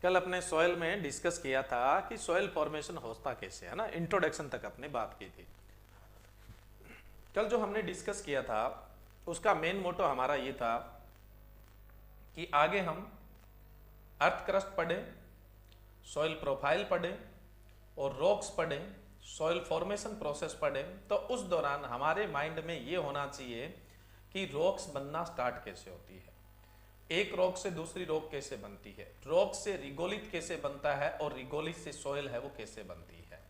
कल अपने सॉइल में डिस्कस किया था कि सॉइल फॉर्मेशन होता कैसे है ना, इंट्रोडक्शन तक अपने बात की थी। कल जो हमने डिस्कस किया था उसका मेन मोटो हमारा ये था कि आगे हम अर्थ क्रस्ट पढ़े, सॉइल प्रोफाइल पढ़े और रॉक्स पढ़े, सॉइल फॉर्मेशन प्रोसेस पढ़े। तो उस दौरान हमारे माइंड में ये होना चाहिए कि रॉक्स बनना स्टार्ट कैसे होती है, एक रॉक से दूसरी रॉक कैसे बनती है, रॉक से रिगोलिथ कैसे बनता है और रिगोलिथ से सॉइल है वो कैसे बनती है।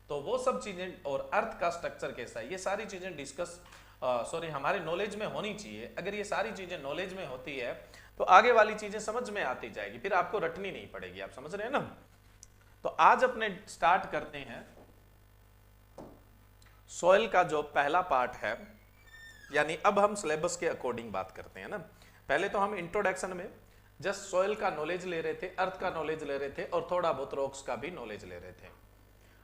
तो वो सब चीजें और अर्थ का स्ट्रक्चर कैसा है, ये सारी चीजें डिस्कस हमारे नॉलेज में होनी चाहिए। अगर ये सारी चीजें नॉलेज में होती है तो आगे वाली चीजें समझ में आती जाएगी, फिर आपको रटनी नहीं पड़ेगी। आप समझ रहे हैं ना। तो आज अपने स्टार्ट करते हैं सॉइल का जो पहला पार्ट है, यानी अब हम सिलेबस के अकॉर्डिंग बात करते हैं ना। पहले तो हम इंट्रोडक्शन में जस्ट सॉइल का नॉलेज ले रहे थे, अर्थ का नॉलेज ले रहे थे और थोड़ा बहुत रॉक्स का भी नॉलेज ले रहे थे।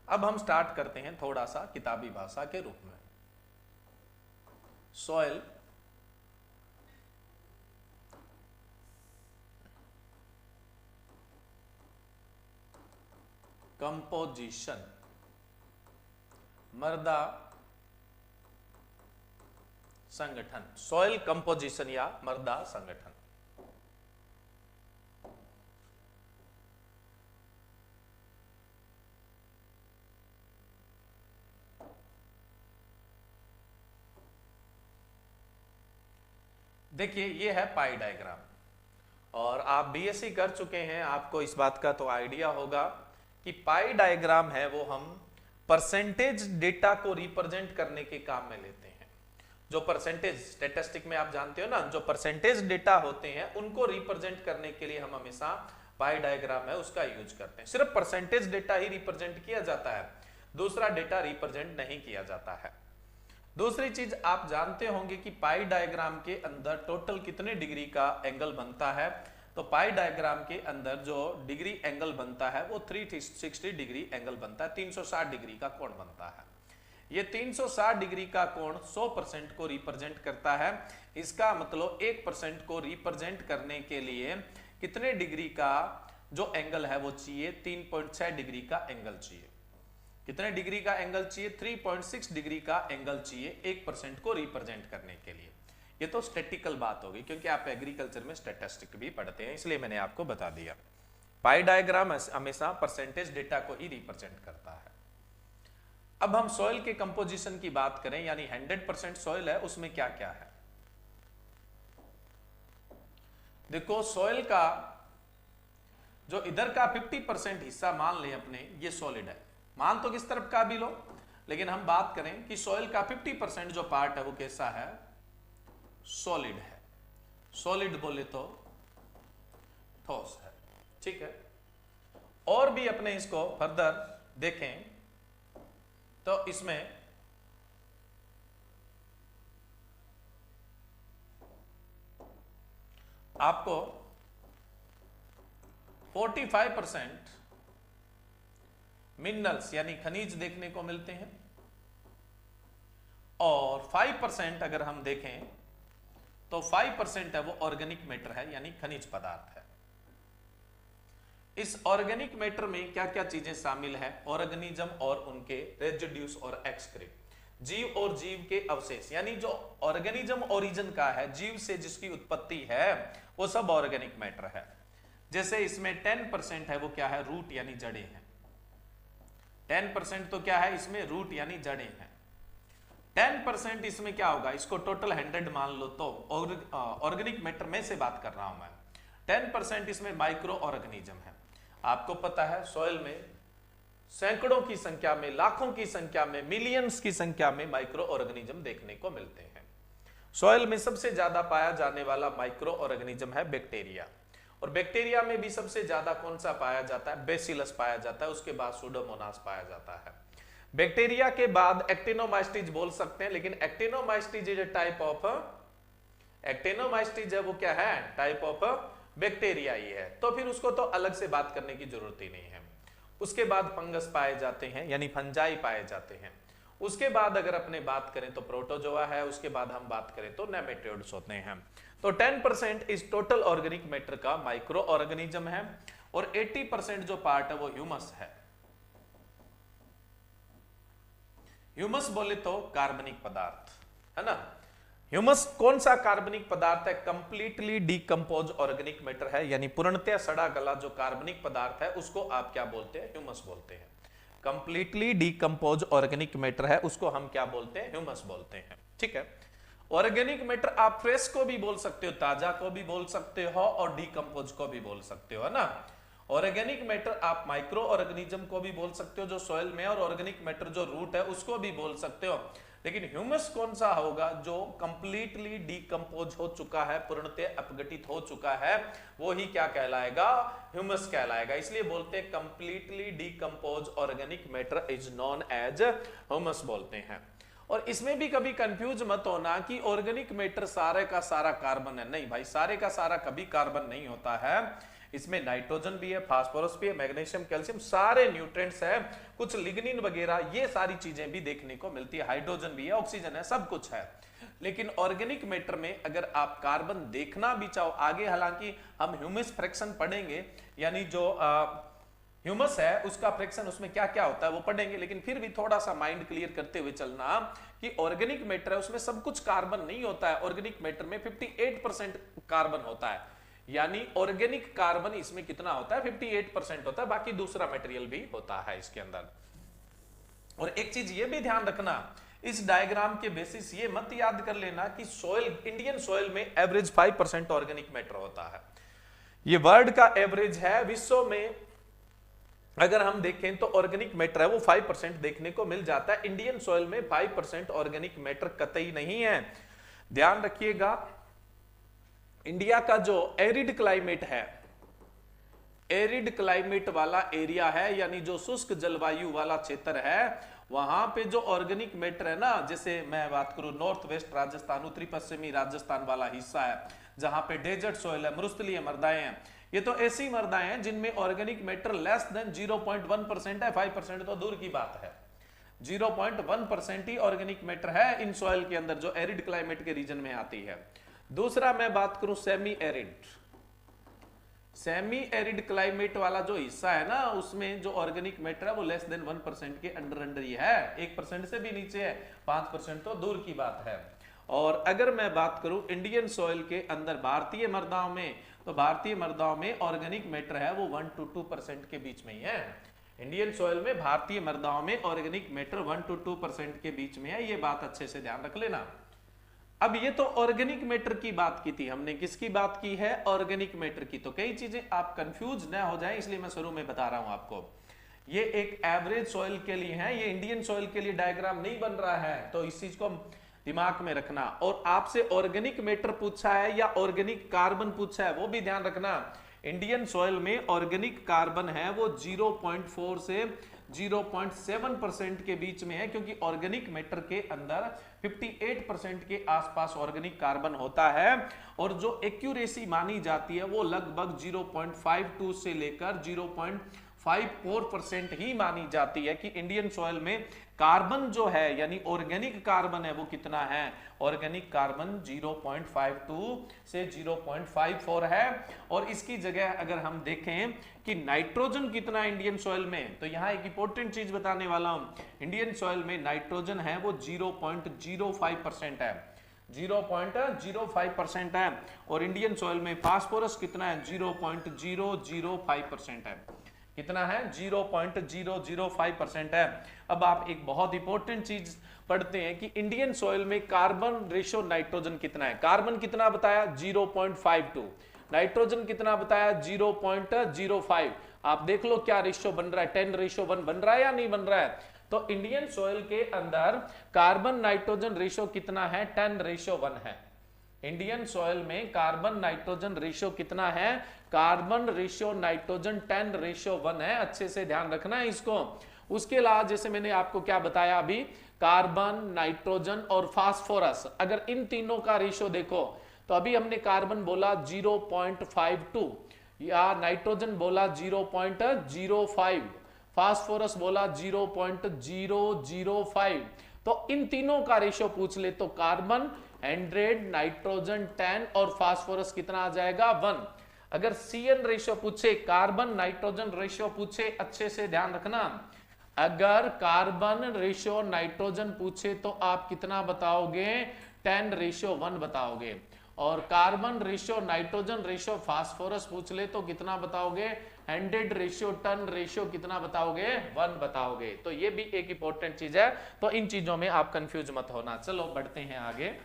अब हम स्टार्ट करते हैं थोड़ा सा किताबी भाषा के रूप में। सॉइल कंपोजिशन, मृदा संगठन, सॉइल कंपोजिशन या मृदा संगठन। देखिए ये है पाई डायग्राम, और आप बीएससी कर चुके हैं, आपको इस बात का तो आइडिया होगा कि पाई डायग्राम है वो हम परसेंटेज डेटा को रिप्रेजेंट करने के काम में लेते हैं। जो परसेंटेज स्टैटिस्टिक में आप जानते हो ना, जो परसेंटेज डेटा होते हैं उनको रिप्रेजेंट करने के लिए हम हमेशा पाई डायग्राम है उसका यूज करते हैं। सिर्फ परसेंटेज डेटा ही रिप्रेजेंट किया जाता है, दूसरा डेटा रिप्रेजेंट नहीं किया जाता है। दूसरी चीज आप जानते होंगे कि पाई डायग्राम के अंदर टोटल कितने डिग्री का एंगल बनता है। तो पाई डायग्राम के अंदर जो डिग्री एंगल बनता है वो 360 डिग्री एंगल बनता है, 360 डिग्री का कोण बनता है। ये 360 डिग्री का कोण 100% को रिप्रेजेंट करता है। इसका मतलब 1% को रिप्रेजेंट करने के लिए कितने डिग्री का जो एंगल है वो चाहिए, 3.6 डिग्री का एंगल चाहिए। कितने डिग्री का एंगल चाहिए, 3.6 डिग्री का एंगल चाहिए 1% को रिप्रेजेंट करने के लिए। ये तो स्टैटिकल बात होगी, क्योंकि आप एग्रीकल्चर में स्टैटिस्टिक भी पढ़ते हैं, इसलिए मैंने आपको बता दिया। पाई डायग्राम हमेशा परसेंटेज डेटा को ही रिप्रेजेंट करता है। अब हम सॉइल के कंपोजिशन की बात करें, यानी 100% सॉइल है, उसमें क्या क्या है। देखो सॉइल का जो इधर का 50% हिस्सा मान ले अपने, ये सॉलिड है। मान तो किस तरफ का भी लो, लेकिन हम बात करें कि सॉइल का 50% जो पार्ट है वो कैसा है, सॉलिड है। सॉलिड बोले तो ठोस है, ठीक है। और भी अपने इसको फर्दर देखें तो इसमें आपको 45% मिनरल्स यानी खनिज देखने को मिलते हैं, और 5% अगर हम देखें तो 5% है वो ऑर्गेनिक मैटर है, यानी खनिज पदार्थ है। इस ऑर्गेनिक मैटर में क्या क्या चीजें शामिल है, ऑर्गेनिज्म और उनके रेजिड्यूस और एक्सक्रीट, जीव और जीव के अवशेष, यानी जो ऑर्गेनिज्म ओरिजिन का है, जीव से जिसकी उत्पत्ति है वो सब ऑर्गेनिक मैटर है। जैसे इसमें 10% है वो क्या है, रूट यानी जड़ें हैं। 10% तो क्या है इसमें, रूट यानी जड़ें हैं। 10% इसमें क्या होगा, इसको टोटल 100 मान लो तो ऑर्गेनिक मैटर में से बात कर रहा हूं मैं। 10% इसमें माइक्रो ऑर्गेनिज्म है। आपको पता है सॉइल में सैकड़ों की संख्या में, लाखों की संख्या में, मिलियंस की संख्या में माइक्रो ऑर्गेनिज्म देखने को मिलते हैं। सॉइल में सबसे ज्यादा पाया जाने वाला माइक्रो ऑर्गेनिज्म है बैक्टीरिया, और बैक्टीरिया में भी सबसे ज्यादा कौन सा पाया जाता है, बेसिलस पाया जाता है, उसके बाद सुडोमोनास पाया जाता है। बैक्टीरिया के बाद एक्टिनोमाइस्टीज बोल सकते हैं, लेकिन एक्टिनोमाइस्टीज इज टाइप ऑफ, एक्टिनोमाइस्टीज है वो क्या है, टाइप ऑफ बैक्टीरिया ही है, तो फिर उसको तो अलग से बात करने की जरूरत ही नहीं है। उसके बाद फंगस पाए जाते हैं, यानी फंजाई पाए जाते हैं। उसके बाद अगर अपने बात करें तो प्रोटोजोआ है, उसके बाद हम बात करें तो नेमेटोड्स होते हैं। तो 10% इस टोटल ऑर्गेनिक मैटर का माइक्रो ऑर्गेनिज्म है, और 80% जो पार्ट है वो ह्यूमस है। ह्यूमस बोले तो कार्बनिक पदार्थ है ना। ह्यूमस कौन सा कार्बनिक पदार्थ है? कंप्लीटली डीकंपोज ऑर्गेनिक मैटर है, यानी पूर्णतः सड़ा गला जो कार्बनिक पदार्थ है उसको आप क्या बोलते हैं? ह्यूमस बोलते हैं। कंप्लीटली डीकंपोज ऑर्गेनिक मैटर है उसको हम क्या बोलते हैं? ह्यूमस बोलते हैं। ठीक है, ऑर्गेनिक मैटर आप फ्रेश को भी बोल सकते हो, ताजा को भी बोल सकते हो और डीकंपोज को भी बोल सकते हो, है ना। ऑर्गेनिक मैटर आप माइक्रो ऑर्गेनिज्म को भी बोल सकते हो जो सॉइल में, और ऑर्गेनिक मैटर जो रूट है उसको भी बोल सकते हो। लेकिन ह्यूमस कौन सा होगा? जो कंप्लीटली डीकंपोज हो चुका है, पूर्णतः अपघटित हो चुका है, वो ही क्या कहलाएगा? ह्यूमस कहलाएगा। इसलिए बोलते हैं completely decompose organic matter is known as humus बोलते हैं। और इसमें भी कभी कंफ्यूज मत होना कि ऑर्गेनिक मैटर सारे का सारा कार्बन है। नहीं भाई, सारे का सारा कभी कार्बन नहीं होता है। इसमें नाइट्रोजन भी है, फास्फोरस भी है, मैग्नीशियम, कैल्शियम, सारे न्यूट्रिएंट्स है, कुछ लिग्निन वगैरह, ये सारी चीजें भी देखने को मिलती है, हाइड्रोजन भी है, ऑक्सीजन है, सब कुछ है। लेकिन ऑर्गेनिक मैटर में अगर आप कार्बन देखना भी चाहो आगे, हालांकि हम ह्यूमस फ्रैक्शन पढ़ेंगे, यानी जो ह्यूमस है उसका फ्रैक्शन उसमें क्या क्या होता है वो पढ़ेंगे, लेकिन फिर भी थोड़ा सा माइंड क्लियर करते हुए चलना कि ऑर्गेनिक मैटर है उसमें सब कुछ कार्बन नहीं होता है। ऑर्गेनिक मैटर में 58% कार्बन होता है, यानी ऑर्गेनिक कार्बन इसमें कितना होता है? 58% होता है, बाकी दूसरा मटेरियल भी होता है इसके अंदर। और एक चीज ये भी ध्यान रखना, इस डायग्राम के बेसिस ये मत याद कर लेना कि सॉइल, इंडियन सॉइल में एवरेज 5% ऑर्गेनिक मैटर होता है। ये वर्ल्ड का एवरेज है, विश्व में अगर हम देखें तो ऑर्गेनिक मैटर है वो 5% देखने को मिल जाता है। इंडियन सॉइल में 5% ऑर्गेनिक मैटर कतई नहीं है। ध्यान रखिएगा, इंडिया का जो एरिड क्लाइमेट है, एरिड क्लाइमेट वाला एरिया है, यानी जो शुष्क जलवायु वाला क्षेत्र है, वहां पे जो ऑर्गेनिक मैटर है ना, जैसे मैं बात करूं नॉर्थ वेस्ट राजस्थान, उत्तरी पश्चिमी राजस्थान वाला हिस्सा है जहां पे डेजर्ट सॉइल है, मरुस्थलीय मृदाएं हैं, ये तो ऐसी मृदाएं हैं जिनमें ऑर्गेनिक मैटर लेस देन 0.1% है। 5% तो दूर की बात है, 0.1% ही ऑर्गेनिक मैटर है इन सॉइल के अंदर जो एरिड क्लाइमेट के रीजन में आती है। दूसरा मैं बात करूं semi arid, semi arid climate वाला जो हिस्सा है ना, उसमें जो ऑर्गेनिक मैटर है वो लेस देन 1% के अंडर ही है, 1% से भी नीचे है, 5% तो दूर की बात है। और अगर मैं बात करूं इंडियन सॉइल के अंदर भारतीय मृदाओं में, तो भारतीय मृदाओं में ऑर्गेनिक मैटर है वो 1 to 2% के बीच में ही है। इंडियन सॉइल में भारतीय मृदाओं में ऑर्गेनिक मैटर 1 to 2% के बीच में है, ये बात अच्छे से ध्यान रख लेना। अब ये तो ऑर्गेनिक मैटर की बात की थी हमने, किसकी बात की है? ऑर्गेनिक मैटर की। तो कई चीजें आप कंफ्यूज ना हो जाए इसलिए मैं शुरू में बता रहा हूं आपको, ये एक एवरेज सॉइल के लिए है, ये इंडियन सॉइल के लिए डायग्राम नहीं बन रहा है, तो इस चीज को दिमाग में रखना। और आपसे ऑर्गेनिक मैटर पूछा है या ऑर्गेनिक कार्बन पूछा है वो भी ध्यान रखना। इंडियन सॉइल में ऑर्गेनिक कार्बन है वो 0.4 से 0.7% के बीच में है, क्योंकि ऑर्गेनिक मैटर के अंदर 58% के आसपास ऑर्गेनिक कार्बन होता है, और जो एक्यूरेसी मानी जाती है वो लगभग 0.52 से लेकर 0.54% ही मानी जाती है कि इंडियन सॉइल में कार्बन जो है यानी ऑर्गेनिक कार्बन है वो कितना है? ऑर्गेनिक कार्बन 0.52 से 0.54 है। और इसकी जगह अगर हम देखें कि नाइट्रोजन कितना है इंडियन सॉइल में, तो यहां एक इंपॉर्टेंट चीज बताने वाला हूं, इंडियन सॉइल में नाइट्रोजन है वो 0.05% है, 0.05% है। और इंडियन सॉइल में फास्फोरस कितना है? 0.005% है। कितना है? 0.005% है। अब आप एक बहुत इंपॉर्टेंट चीज पढ़ते हैं कि इंडियन सॉइल में कार्बन रेशो नाइट्रोजन कितना है? कार्बन कितना बताया? 0.52, नाइट्रोजन कितना बताया? 0.05। आप देख लो क्या रेशो बन रहा है, 10:1 बन रहा है या नहीं बन रहा है? तो इंडियन सॉइल के अंदर कार्बन नाइट्रोजन रेशो कितना है? 10:1 है। इंडियन सॉइल में कार्बन नाइट्रोजन रेशियो कितना है? कार्बन रेशियो नाइट्रोजन 10:1 है। अच्छे से ध्यान रखना है इसको। उसके अलावा जैसे मैंने आपको क्या बताया अभी, कार्बन, नाइट्रोजन और फास्फोरस, अगर इन तीनों का रेशियो देखो तो अभी हमने कार्बन बोला 0.52 या नाइट्रोजन बोला 0.05, फास्फोरस बोला 0.005। तो इन तीनों का रेशियो पूछ ले तो कार्बन 100, नाइट्रोजन 10 और फास्फोरस कितना आ जाएगा? 1। अगर CN रेशियो पूछे, कार्बन नाइट्रोजन रेशियो पूछे, अच्छे से ध्यान रखना, अगर कार्बन रेशियो नाइट्रोजन पूछे तो आप कितना बताओगे, 10:1 बताओगे। और carbon ratio nitrogen ratio phosphorus पूछ ले तो कितना बताओगे, 100 रेशियो टन रेशियो कितना बताओगे, 1 बताओगे। तो ये भी एक इंपॉर्टेंट चीज है, तो इन चीजों में आप कंफ्यूज मत होना। चलो बढ़ते हैं आगे।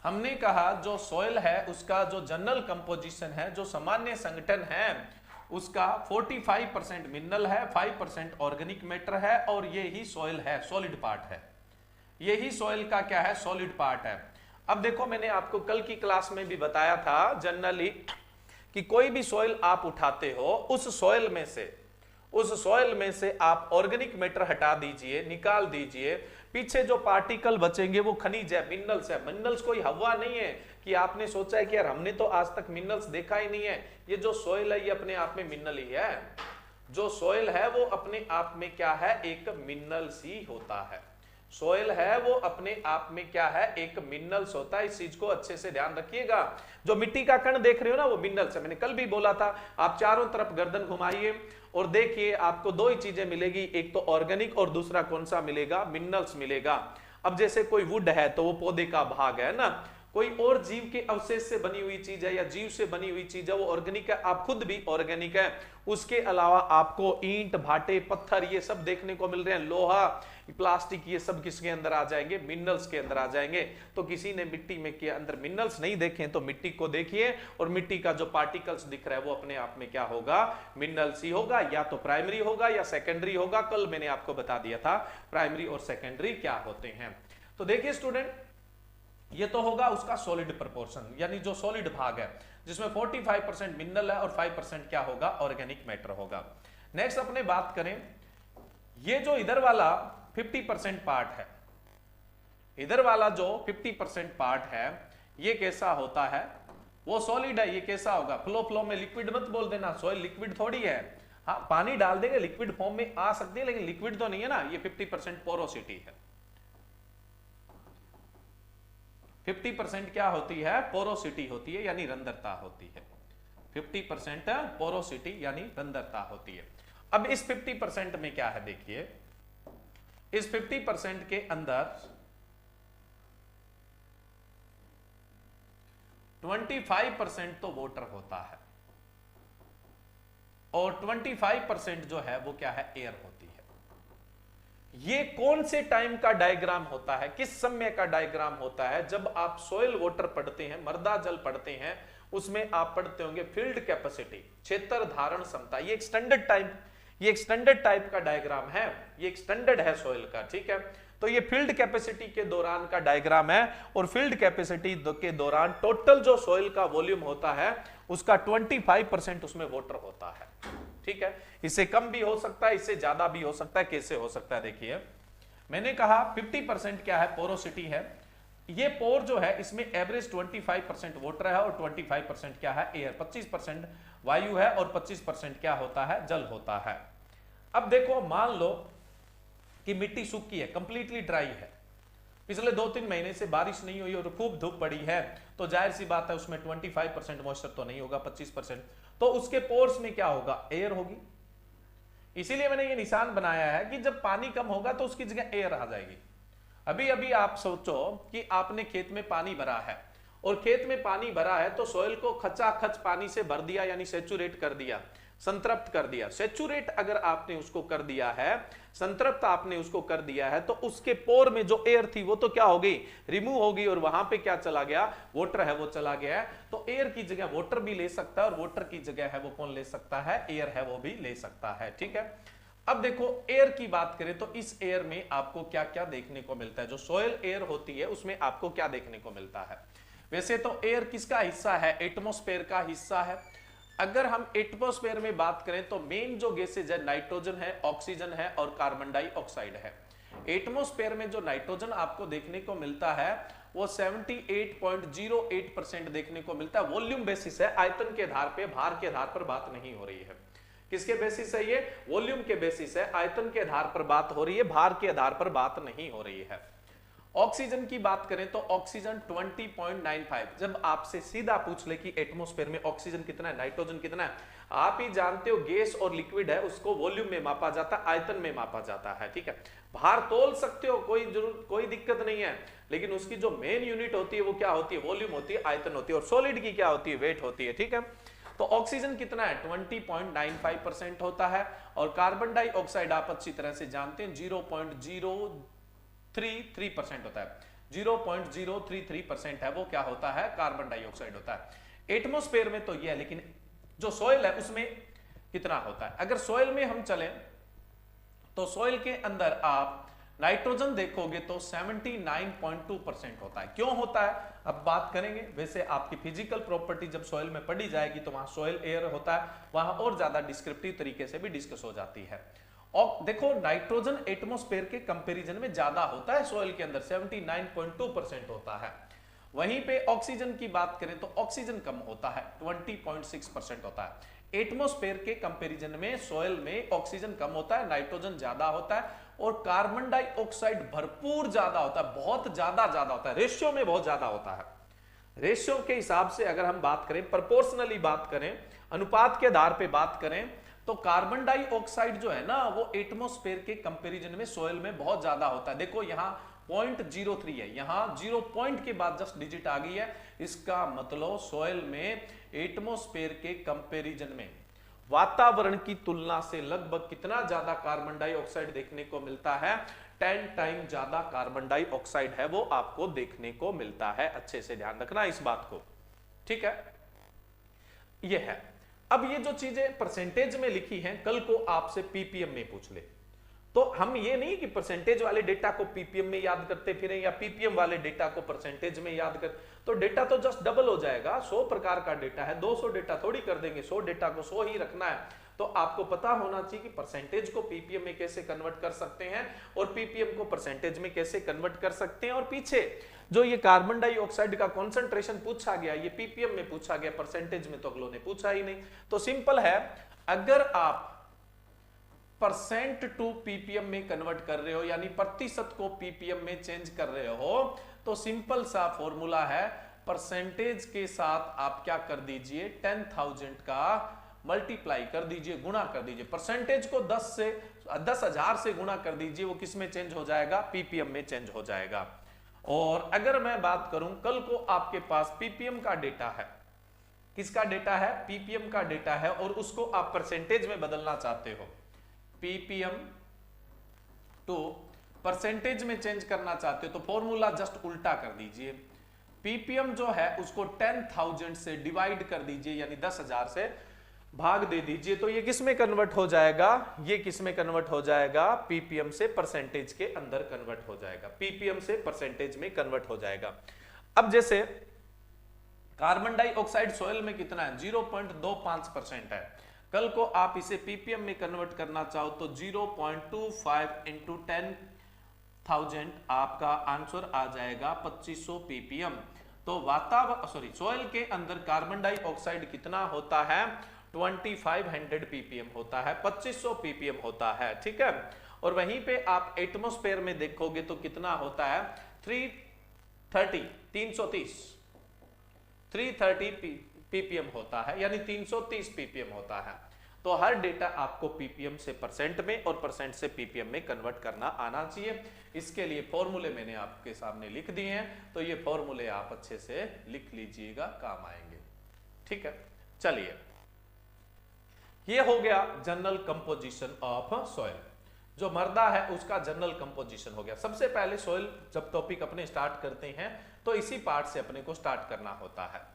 हमने कहा जो सॉइल है उसका जो जनरल कंपोजिशन है, जो सामान्य संगठन है, उसका 45% मिनरल है, 5% ऑर्गेनिक मैटर है, और ये ही सॉइल है, सॉलिड पार्ट है। यही सॉइल का क्या है, सॉलिड पार्ट है। अब देखो मैंने आपको कल की क्लास में भी बताया था जनरली कि कोई भी सॉइल आप उठाते हो, उस सॉइल में से आप ऑर्गेनिक मैटर हटा दीजिए, निकाल दीजिए, पीछे जो पार्टिकल बचेंगे वो खनिज है, मिनरल्स है। मिनरल्स कोई हवा नहीं है कि आपने सोचा है कि यार हमने तो आज तक मिनरल्स देखा ही नहीं है। ये जो सॉइल है ये अपने आप में मिनरल ही है। जो सॉइल है वो अपने आप में क्या है, एक मिनरल्स ही होता है। सॉइल है वो अपने आप में क्या है, एक मिनरल्स होता है। इस चीज को अच्छे से ध्यान रखिएगा। जो मिट्टी का कण देख रहे हो ना वो मिनरल्स है। मैंने कल भी बोला था, आप चारों तरफ गर्दन घुमाइए और देखिए आपको दो ही चीजें मिलेगी, एक तो ऑर्गेनिक और दूसरा कौन सा मिलेगा, मिनरल्स मिलेगा। अब जैसे कोई वुड है तो वो पौधे का भाग है ना, कोई और जीव के अवशेष से बनी हुई चीज है या जीव से बनी हुई चीज है वो ऑर्गेनिक है, आप खुद भी ऑर्गेनिक है। उसके अलावा आपको ईंट, भाटे, पत्थर ये सब देखने को मिल रहे हैं, लोहा, प्लास्टिक, ये सब किसके अंदर आ जाएंगे, मिनरल्स के अंदर आ जाएंगे। तो किसी ने मिट्टी में के अंदर मिनरल्स नहीं देखे तो मिट्टी को देखिए, और मिट्टी का जो पार्टिकल्स दिख रहा है वो अपने आप में क्या होगा, मिनरल्स ही होगा। या तो प्राइमरी होगा या सेकेंडरी होगा। कल मैंने आपको बता दिया था प्राइमरी और सेकेंडरी क्या होते हैं। तो देखिए स्टूडेंट, ये तो होगा उसका सॉलिड प्रोपोर्शन, यानी जो सॉलिड भाग है जिसमें 45% मिनरल है और 5% क्या होगा, ऑर्गेनिक मैटर होगा। नेक्स्ट अपने बात करें, ये जो इधर वाला 50% पार्ट है, इधर वाला जो 50% पार्ट है ये कैसा होता है, वो सॉलिड है। ये कैसा होगा, फ्लो में लिक्विड मत बोल देना, सॉइल लिक्विड थोड़ी है। हाँ पानी डाल देंगे लिक्विड फॉर्म में आ सकती है, लेकिन लिक्विड तो नहीं है ना। ये 50% पोरोसिटी है। 50% क्या होती है, पोरोसिटी होती है, यानी रंध्रता होती है। 50% पोरोसिटी यानी रंध्रता होती है। अब इस 50% में क्या है, देखिए इस 50% के अंदर 25% तो वाटर होता है और 25% जो है वो क्या है, एयर होती है। ये कौन से टाइम का डायग्राम होता है, किस समय का डायग्राम होता है, जब आप सॉइल वाटर पढ़ते हैं, मृदा जल पढ़ते हैं, उसमें आप पढ़ते होंगे फील्ड कैपेसिटी, क्षेत्र धारण क्षमता। ये एक स्टैंडर्ड टाइप का डायग्राम है, ये एक स्टैंडर्ड है सॉइल का, ठीक है। तो ये फील्ड कैपेसिटी के दौरान का डायग्राम है, और फील्ड कैपेसिटी के दौरान टोटल जो सॉइल का वॉल्यूम होता है उसका 25% उसमें वाटर होता है, ठीक है। इससे कम भी हो सकता है, इससे ज्यादा भी हो सकता है। कैसे हो सकता है, देखिए मैंने कहा 50% क्या है, पोरोसिटी है। ये पोर जो है इसमें एवरेज 25% वाटर है और 25% क्या है, एयर। 25% वायु है और 25% क्या होता है, जल होता है। अब देखो मान लो कि मिट्टी सूखी है, कंप्लीटली ड्राई है, पिछले 2-3 महीने से बारिश नहीं हुई और खूब धूप पड़ी है, तो जाहिर सी बात है उसमें 25% मॉइस्चर तो नहीं होगा, 25%। तो उसके पोर्स में क्या होगा, एयर होगी। इसीलिए मैंने ये निशान बनाया है कि जब पानी कम होगा तो उसकी जगह एयर आ जाएगी। अभी अभी आप सोचो कि आपने खेत में पानी भरा है, और खेत में पानी भरा है तो सॉइल को खचाखच पानी से भर दिया, यानी सेचुरेट कर दिया, संतृप्त कर दिया। सेचुरेट अगर आपने उसको कर दिया है, संतृप्त आपने उसको कर दिया है, तो उसके पोर में जो एयर थी वो तो क्या हो गई, रिमूव होगी, और वहां पे क्या चला गया, वाटर है वो चला गया है। तो एयर की जगह वाटर भी ले सकता है, और वाटर की जगह है वो कौन ले सकता है, एयर है वो भी ले सकता है, ठीक है। अब देखो एयर की बात करें तो इस एयर में आपको क्या क्या देखने को मिलता है, जो सॉइल एयर होती है उसमें आपको क्या देखने को मिलता है। वैसे तो एयर किसका हिस्सा है, एटमॉस्फेयर का हिस्सा है। अगर हम एटमॉस्फेयर में बात करें तो मेन जो गैसेज है, नाइट्रोजन है, ऑक्सीजन है और कार्बन डाइऑक्साइड है। एटमॉस्फेयर में जो नाइट्रोजन आपको देखने को मिलता है वो 78.08% देखने को मिलता है। वॉल्यूम बेसिस है, आयतन के आधार पे, भार के आधार पर बात नहीं हो रही है। किसके बेसिस है ये, वॉल्यूम के बेसिस है, आयतन के आधार पर बात हो रही है, भार के आधार पर बात नहीं हो रही है। ऑक्सीजन की बात करें तो ऑक्सीजन 20.95। जब आपसे सीधा पूछ ले कि एटमॉस्फेयर में ऑक्सीजन कितना है, नाइट्रोजन कितना है, आप ही जानते हो गैस और लिक्विड है उसको वॉल्यूम में मापा जाता है, आयतन में मापा जाता है, ठीक है। भार तोल सकते हो, कोई दिक्कत नहीं है, लेकिन उसकी जो मेन यूनिट होती है वो क्या होती है, वॉल्यूम होती है, आयतन होती है, और सॉलिड की क्या होती है, वेट होती है, ठीक है। तो ऑक्सीजन कितना है, 20.95% होता है, और कार्बन डाइऑक्साइड आप अच्छी तरह से जानते हैं 0.033% होता है, 0.033% है वो क्या होता है, कार्बन डाइऑक्साइड होता है। एटमॉस्फेयर में तो ये है, लेकिन जो सॉइल है उसमें कितना होता है। अगर सॉइल में हम चलें तो सॉइल के अंदर आप नाइट्रोजन देखोगे तो 79.2% होता है। क्यों होता है अब बात करेंगे। वैसे आपकी फिजिकल प्रॉपर्टी जब सॉइल में पढ़ी जाएगी तो वहां सॉइल एयर होता है, वहां और ज्यादा डिस्क्रिप्टिव तरीके से भी डिस्कस हो जाती है। और देखो नाइट्रोजन एटमॉस्फेयर के कंपैरिजन में ज्यादा होता है सॉइल के अंदर, 79.2% होता है। वहीं पे ऑक्सीजन की बात करें तो ऑक्सीजन कम होता है, 20.6% होता है। एटमॉस्फेयर के कंपैरिजन में सॉइल में ऑक्सीजन कम होता है, नाइट्रोजन ज्यादा होता है, और कार्बन डाइऑक्साइड भरपूर ज्यादा होता है, बहुत ज्यादा होता है, रेशियो में बहुत ज्यादा होता है। रेशियो के हिसाब से अगर हम बात करें, प्रोपोर्शनली बात करें, अनुपात के आधार पे बात करें, तो कार्बन डाइऑक्साइड जो है ना वो एटमॉस्फेयर के कंपैरिजन में सॉइल में बहुत ज्यादा होता है। देखो यहां 0.03 है, यहां 0 पॉइंट के बाद जस्ट डिजिट आ गई है, इसका मतलब सॉइल में एटमॉस्फेयर के कंपैरिजन में वातावरण की तुलना से लगभग कितना ज्यादा कार्बन डाइऑक्साइड देखने को मिलता है, 10 टाइम ज्यादा कार्बन डाइऑक्साइड है वो आपको देखने को मिलता है। अच्छे से ध्यान रखना इस बात को, ठीक है। ये है। अब ये जो चीजें परसेंटेज में लिखी हैं, कल को आपसे पीपीएम में पूछ ले, तो हम ये नहीं कि परसेंटेज वाले डेटा को पीपीएम में याद करते फिरें या पीपीएम वाले डेटा को परसेंटेज में याद कर, तो डेटा तो जस्ट डबल हो जाएगा। 100 प्रकार का डेटा है, 200 डेटा थोड़ी कर देंगे, 100 डेटा को 100 ही रखना है। तो आपको पता होना चाहिए कि परसेंटेज को पीपीएम में कैसे कन्वर्ट कर सकते हैं और पीपीएम को परसेंटेज में कैसे कन्वर्ट कर सकते हैं। और पीछे जो ये कार्बन डाइऑक्साइड का कॉन्सेंट्रेशन पूछा गया, ये पीपीएम में पूछा गया, परसेंटेज में तो अगलों ने पूछा ही नहीं। तो सिंपल है, अगर आप परसेंट टू पीपीएम में कन्वर्ट कर रहे हो, यानी प्रतिशत को पीपीएम में चेंज कर रहे हो, तो सिंपल सा फॉर्मूला है, परसेंटेज के साथ आप क्या कर दीजिए, 10,000 का मल्टीप्लाई कर दीजिए, गुणा कर दीजिए। परसेंटेज को 10,000 से गुणा कर दीजिए, वो किस में चेंज हो जाएगा, पीपीएम में चेंज हो जाएगा। और अगर मैं बात करूं, कल को आपके पास पीपीएम का डेटा है, किसका डेटा है, पीपीएम का डेटा है, और उसको आप परसेंटेज में बदलना चाहते हो, पीपीएम टू परसेंटेज में चेंज करना चाहते हो, तो फॉर्मूला जस्ट उल्टा कर दीजिए। पीपीएम जो है उसको 10,000 से डिवाइड कर दीजिए, यानी 10,000 से भाग दे दीजिए, तो ये किस में कन्वर्ट हो जाएगा, ये किस में कन्वर्ट हो जाएगा, पीपीएम से परसेंटेज के अंदर कन्वर्ट हो जाएगा, पीपीएम से परसेंटेज में कन्वर्ट हो जाएगा। अब जैसे कार्बन डाइऑक्साइड सॉइल में कितना है, 0.25% है। कल को आप इसे पीपीएम में कन्वर्ट करना चाहो तो 0.25 इंटू 10,000 आपका आंसर आ जाएगा 2500 पीपीएम। तो वातावरण सॉइल के अंदर कार्बन डाइऑक्साइड कितना होता है, 2500 पीपीएम होता है, 2500 पीपीएम होता है, ठीक है। और वहीं पे आप एटमॉस्फेयर में देखोगे तो कितना होता है, 330 पीपीएम होता है, यानी 330 पीपीएम होता है। तो हर डेटा आपको पीपीएम से परसेंट में और परसेंट से पीपीएम में कन्वर्ट करना आना चाहिए। इसके लिए फॉर्मूले मैंने आपके सामने लिख दिए हैं, तो ये फॉर्मूले आप अच्छे से लिख लीजिएगा, काम आएंगे, ठीक है। चलिए, ये हो गया जनरल कंपोजिशन ऑफ सॉइल, जो मृदा है उसका जनरल कंपोजिशन हो गया। सबसे पहले सॉइल जब टॉपिक अपने स्टार्ट करते हैं तो इसी पार्ट से अपने को स्टार्ट करना होता है।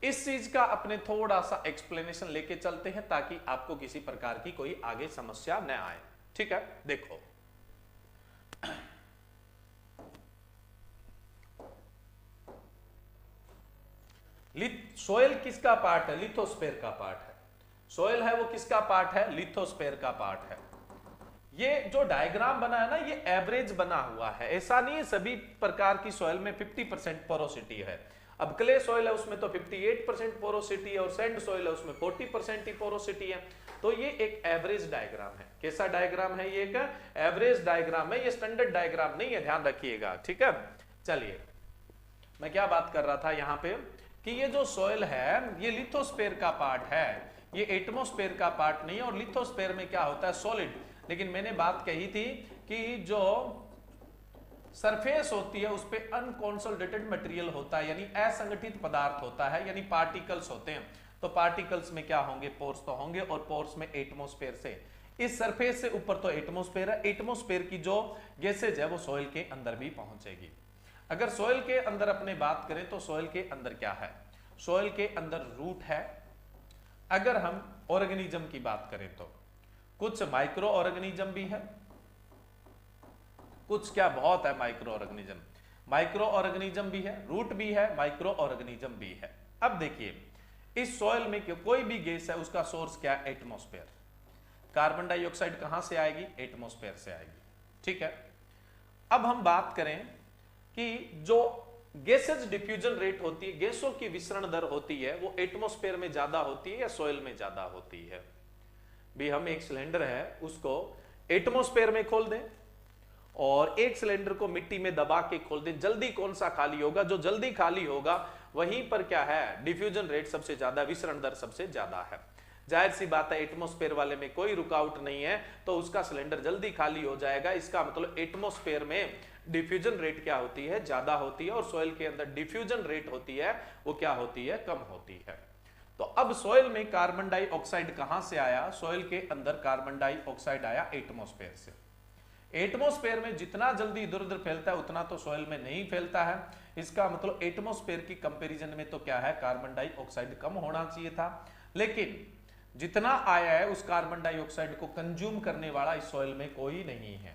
इस चीज का अपने थोड़ा सा एक्सप्लेनेशन लेके चलते हैं ताकि आपको किसी प्रकार की कोई आगे समस्या न आए, ठीक है। देखो, सॉइल किसका पार्ट है, लिथोस्फेयर का पार्ट है। सॉइल है वो किसका पार्ट है, लिथोस्फेयर का पार्ट है। ये जो डायग्राम बना है ना, ये एवरेज बना हुआ है, ऐसा नहीं है सभी प्रकार की सॉइल में 50% पोरोसिटी है। अब क्ले सॉइल है उसमें तो 58% पोरोसिटी है और सैंड सॉइल है उसमें 40% ही पोरोसिटी है। तो ये एक एवरेज डायग्राम है। कैसा डायग्राम है? ये एक एवरेज डायग्राम है, ये स्टैंडर्ड डायग्राम नहीं है, ध्यान रखिएगा, ठीक है। चलिए, मैं क्या बात कर रहा था यहाँ पे कि ये जो सॉइल है ये लिथोस्फीयर का पार्ट है, ये एटमॉस्फेयर का पार्ट नहीं है। और लिथोस्फीयर में क्या होता है? सॉलिड। लेकिन मैंने बात कही थी कि जो सरफेस होती है उस पे अनकॉन्सोलिडेटेड मटेरियल होता है, यानी असंगठित पदार्थ होता है, यानी पार्टिकल्स होते हैं। तो पार्टिकल्स में क्या होंगे? पोर्स तो होंगे, और पोर्स में एटमॉस्फेयर से, इस सरफेस से ऊपर तो एटमॉस्फेयर है, एटमॉस्फेयर की जो गैसेज है वो सॉइल के अंदर भी पहुंचेगी। अगर सॉइल के अंदर अपने बात करें तो सॉइल के अंदर क्या है? सॉइल के अंदर रूट है। अगर हम ऑर्गेनिज्म की बात करें तो कुछ माइक्रो ऑर्गेनिज्म भी है, कुछ क्या बहुत है माइक्रो ऑर्गेनिज्म, माइक्रो ऑर्गेनिज्म भी है, रूट भी है, माइक्रो ऑर्गेनिज्म भी है। अब देखिए, इस सॉइल में कोई भी गैस है उसका सोर्स क्या है? एटमॉस्फेयर। कार्बन डाइऑक्साइड कहां से आएगी? एटमॉस्फेयर से आएगी, ठीक है। अब हम बात करें कि जो गैसेज डिफ्यूजन रेट होती है, गैसों की विसरण दर होती है, वो एटमॉस्फेयर में ज्यादा होती है या सॉइल में ज्यादा होती है? भी हम एक सिलेंडर है उसको एटमॉस्फेयर में खोल दें और एक सिलेंडर को मिट्टी में दबा के खोल दें, जल्दी कौन सा खाली होगा? जो जल्दी खाली होगा वहीं पर क्या है? डिफ्यूजन रेट सबसे ज्यादा, विसरण दर सबसे ज्यादा है। जाहिर सी बात है, एटमॉस्फेयर वाले में कोई रुकावट नहीं है तो उसका सिलेंडर जल्दी खाली हो जाएगा। इसका मतलब एटमॉस्फेयर में डिफ्यूजन रेट क्या होती है? ज्यादा होती है, और सॉइल के अंदर डिफ्यूजन रेट होती है वो क्या होती है? कम होती है। तो अब सॉइल में कार्बन डाइऑक्साइड कहां से आया? सॉइल के अंदर कार्बन डाइऑक्साइड आया एटमॉस्फेयर से। एटमॉस्फेयर में जितना जल्दी इधर उधर फैलता है उतना तो सॉइल में नहीं फैलता है। इसका मतलब एटमॉस्फेयर की कंपैरिजन में तो क्या है? कार्बन डाइऑक्साइड कम होना चाहिए था, लेकिन जितना आया है उस कार्बन डाइऑक्साइड को कंज्यूम करने वाला इस सॉइल में कोई नहीं है।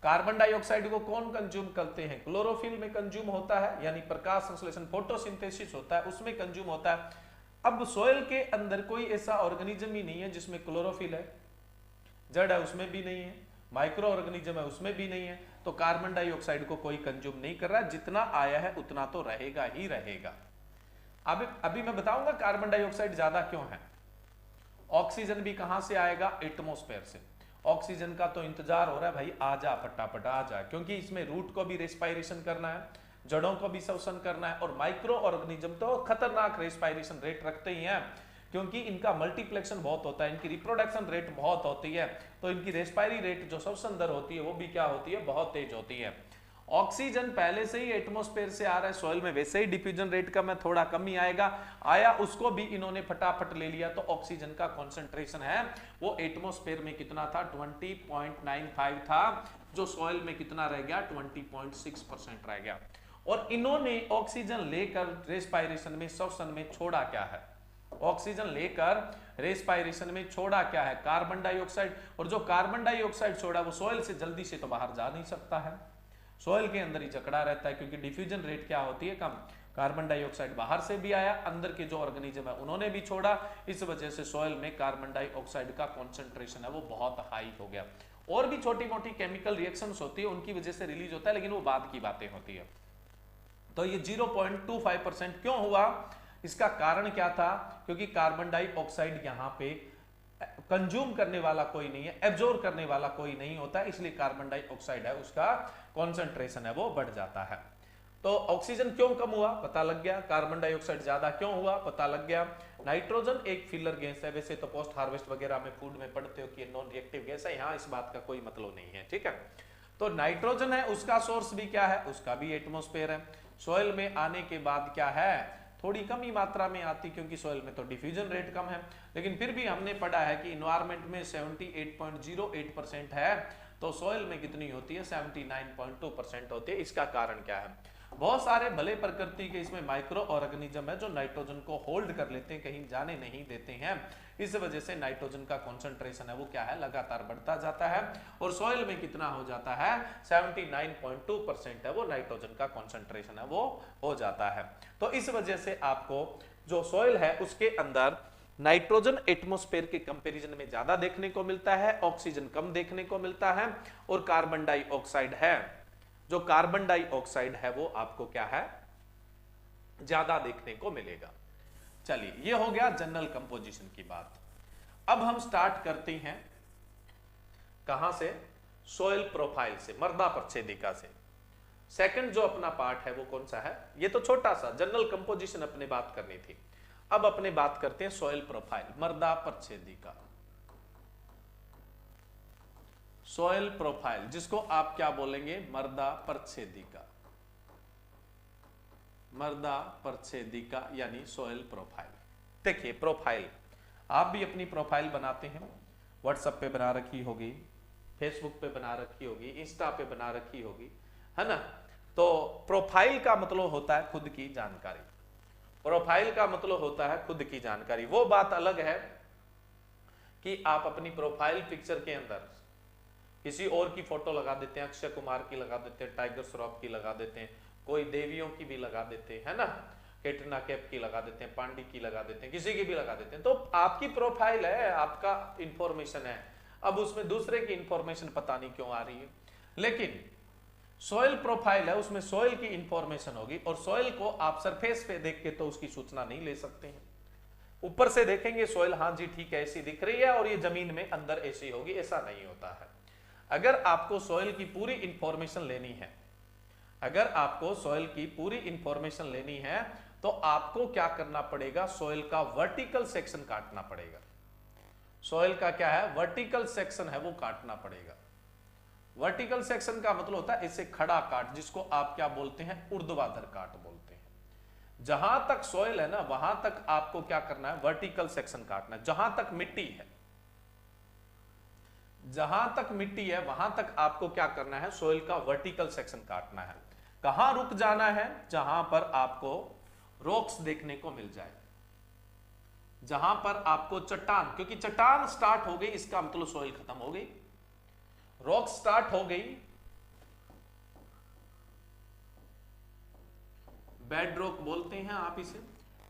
कार्बन डाइऑक्साइड को कौन कंज्यूम करते हैं? क्लोरोफिल में कंज्यूम होता है, यानी प्रकाश संश्लेषण, फोटोसिंथेसिस होता है, उसमें कंज्यूम होता है। अब सॉइल के अंदर कोई ऐसा ऑर्गेनिज्म ही नहीं है जिसमें क्लोरोफिल है, जड़ है उसमें भी नहीं है, माइक्रो ऑर्गेनिज्म है उसमें भी नहीं है, तो कार्बन डाइऑक्साइड को कोई कंज्यूम नहीं कर रहा। जितना आया है उतना तो रहेगा ही रहेगा। अभी मैं बताऊंगा कार्बन डाइऑक्साइड ज्यादा क्यों है। ऑक्सीजन भी कहां से आएगा? एटमॉस्फेयर से। ऑक्सीजन का तो इंतजार हो रहा है, भाई आ जा फटाफट आ जा, क्योंकि इसमें रूट को भी रेस्पायरेशन करना है, जड़ों को भी श्वसन करना है, और माइक्रो ऑर्गेनिज्म तो खतरनाक रेस्पायरेशन रेट रखते ही हैं, क्योंकि इनका मल्टीप्लेक्शन बहुत होता है, इनकी रिप्रोडक्शन रेट बहुत होती है, तो इनकी रेस्पायरी रेट जो श्वसन दर होती है वो भी क्या होती है? बहुत तेज होती है। ऑक्सीजन पहले से ही एटमॉस्फेयर से आ रहा है, सॉइल में वैसे ही डिफ्यूजन रेट का में थोड़ा कम ही आएगा, आया उसको भी इन्होंने फटाफट ले लिया। तो ऑक्सीजन का कॉन्सेंट्रेशन है वो एटमॉस्फेयर में कितना था? 20.95 था, जो सॉइल में कितना रह गया? 20.6% रह गया। और इन्होंने ऑक्सीजन लेकर रेस्पायरेशन में, श्वसन में छोड़ा क्या है? ऑक्सीजन लेकर रेस्पायरेशन में छोड़ा क्या है? Carbon dioxide. और जो कार्बन डाइऑक्साइड छोड़ा वो सॉइल से जल्दी से तो बाहर जा नहीं सकता है, सॉइल के अंदर ही जकड़ा रहता है, क्योंकि डिफ्यूजन रेट क्या होती है? कम। कार्बन डाइऑक्साइड बाहर से भी आया, अंदर के जो ऑर्गेनिज्म है उन्होंने भी छोड़ा, इस वजह से सॉइल में कार्बन डाइऑक्साइड का कॉन्सेंट्रेशन है वो बहुत हाई हो गया। और भी छोटी मोटी केमिकल रिएक्शंस होती है, उनकी वजह से रिलीज होता है, लेकिन वो बाद की बातें होती है। तो ये 0.25% क्यों हुआ? इसका कारण क्या था? क्योंकि कार्बन डाइऑक्साइड यहाँ पे कंज्यूम करने वाला कोई नहीं है, एब्जॉर्ब करने वाला कोई नहीं होता है, इसलिए कार्बन डाइऑक्साइड है उसका कॉन्सेंट्रेशन है वो बढ़ जाता है। तो ऑक्सीजन क्यों कम हुआ? पता लग गया। कार्बन डाइऑक्साइड ज्यादा क्यों हुआ? पता लग गया। नाइट्रोजन एक फिलर गैस है, वैसे तो पोस्ट हार्वेस्ट वगैरह में फूड में पढ़ते हो कि नॉन रिएक्टिव गैस है, यहाँ इस बात का कोई मतलब नहीं है, ठीक है। तो नाइट्रोजन है, उसका सोर्स भी क्या है? उसका भी एटमॉस्फेयर है। सॉइल में आने के बाद क्या है? थोड़ी कम ही मात्रा में आती, क्योंकि सॉइल में तो डिफ्यूजन रेट कम है, लेकिन फिर भी हमने पढ़ा है कि इन्वायरमेंट में 78.08% है, तो सॉइल में कितनी होती है? 79.2% होती है। इसका कारण क्या है? बहुत सारे भले प्रकृति के इसमें माइक्रो ऑर्गेनिज्म है जो नाइट्रोजन को होल्ड कर लेते हैं, कहीं जाने नहीं देते हैं, इस वजह से नाइट्रोजन का कॉन्सेंट्रेशन है वो क्या है? लगातार बढ़ता जाता है, और सॉइल में कितना हो जाता है? 79.2% है वो नाइट्रोजन का कॉन्सेंट्रेशन है वो हो जाता है। तो इस वजह से आपको जो सॉइल है उसके अंदर नाइट्रोजन एटमॉस्फेयर के कंपैरिजन में ज्यादा देखने को मिलता है, ऑक्सीजन कम देखने को मिलता है, और कार्बन डाइऑक्साइड है, जो कार्बन डाइऑक्साइड है वो आपको क्या है? ज्यादा देखने को मिलेगा। चलिए, ये हो गया जनरल कंपोजिशन की बात। अब हम स्टार्ट करते हैं कहां से? सोइल प्रोफाइल से, मृदा प्रच्छेदिका से। सेकंड जो अपना पार्ट है वो कौन सा है? ये तो छोटा सा जनरल कंपोजिशन अपने बात करनी थी। अब अपने बात करते हैं सोइल प्रोफाइल, मृदा प्रच्छेदिका। सोइल प्रोफाइल, जिसको आप क्या बोलेंगे? मृदा प्रच्छेदिका। मृदा प्रच्छेदिका यानी सोइल प्रोफाइल। देखिए, प्रोफाइल आप भी अपनी प्रोफाइल बनाते हैं, व्हाट्सएप पे बना रखी होगी, फेसबुक पे बना रखी होगी, इंस्टा पे बना रखी होगी, है ना? तो प्रोफाइल का मतलब होता है खुद की जानकारी। प्रोफाइल का मतलब होता है खुद की जानकारी। वो बात अलग है कि आप अपनी प्रोफाइल पिक्चर के अंदर किसी और की फोटो लगा देते हैं, अक्षय कुमार की लगा देते हैं, टाइगर श्रॉफ की लगा देते हैं, कोई देवियों की भी लगा देते हैं, है ना, कैटरीना कैफ की लगा देते हैं, पांडी की लगा देते हैं, किसी की भी लगा देते हैं। तो आपकी प्रोफाइल है, आपका इंफॉर्मेशन है। अब उसमें दूसरे की इंफॉर्मेशन पता नहीं क्यों आ रही है। लेकिन सोइल प्रोफाइल है, उसमें सोइल की इंफॉर्मेशन होगी, और सोइल को आप सरफेस पे देख के तो उसकी सूचना नहीं ले सकते हैं। ऊपर से देखेंगे सोइल, हाँ जी ठीक है, ऐसी दिख रही है, और ये जमीन में अंदर ऐसी होगी, ऐसा नहीं होता है। अगर आपको सोइल की पूरी इंफॉर्मेशन लेनी है, अगर आपको सोइल की पूरी इंफॉर्मेशन लेनी है, तो आपको क्या करना पड़ेगा? सोइल का वर्टिकल सेक्शन काटना पड़ेगा। सोइल का क्या है? वर्टिकल सेक्शन है, वो काटना पड़ेगा। वर्टिकल सेक्शन का मतलब होता है इसे खड़ा काट, जिसको आप क्या बोलते हैं? ऊर्ध्वाधर काट बोलते हैं। जहां तक सोइल है ना, वहां तक आपको क्या करना है? वर्टिकल सेक्शन काटना है। जहां तक मिट्टी है, जहां तक मिट्टी है, वहां तक आपको क्या करना है? सोइल का वर्टिकल सेक्शन काटना है। कहां रुक जाना है? जहां पर आपको रॉक्स देखने को मिल जाए, जहां पर आपको चट्टान, क्योंकि चट्टान स्टार्ट हो गई इसका मतलब सोइल खत्म हो गई, रॉक स्टार्ट हो गई, बेड रॉक बोलते हैं आप इसे।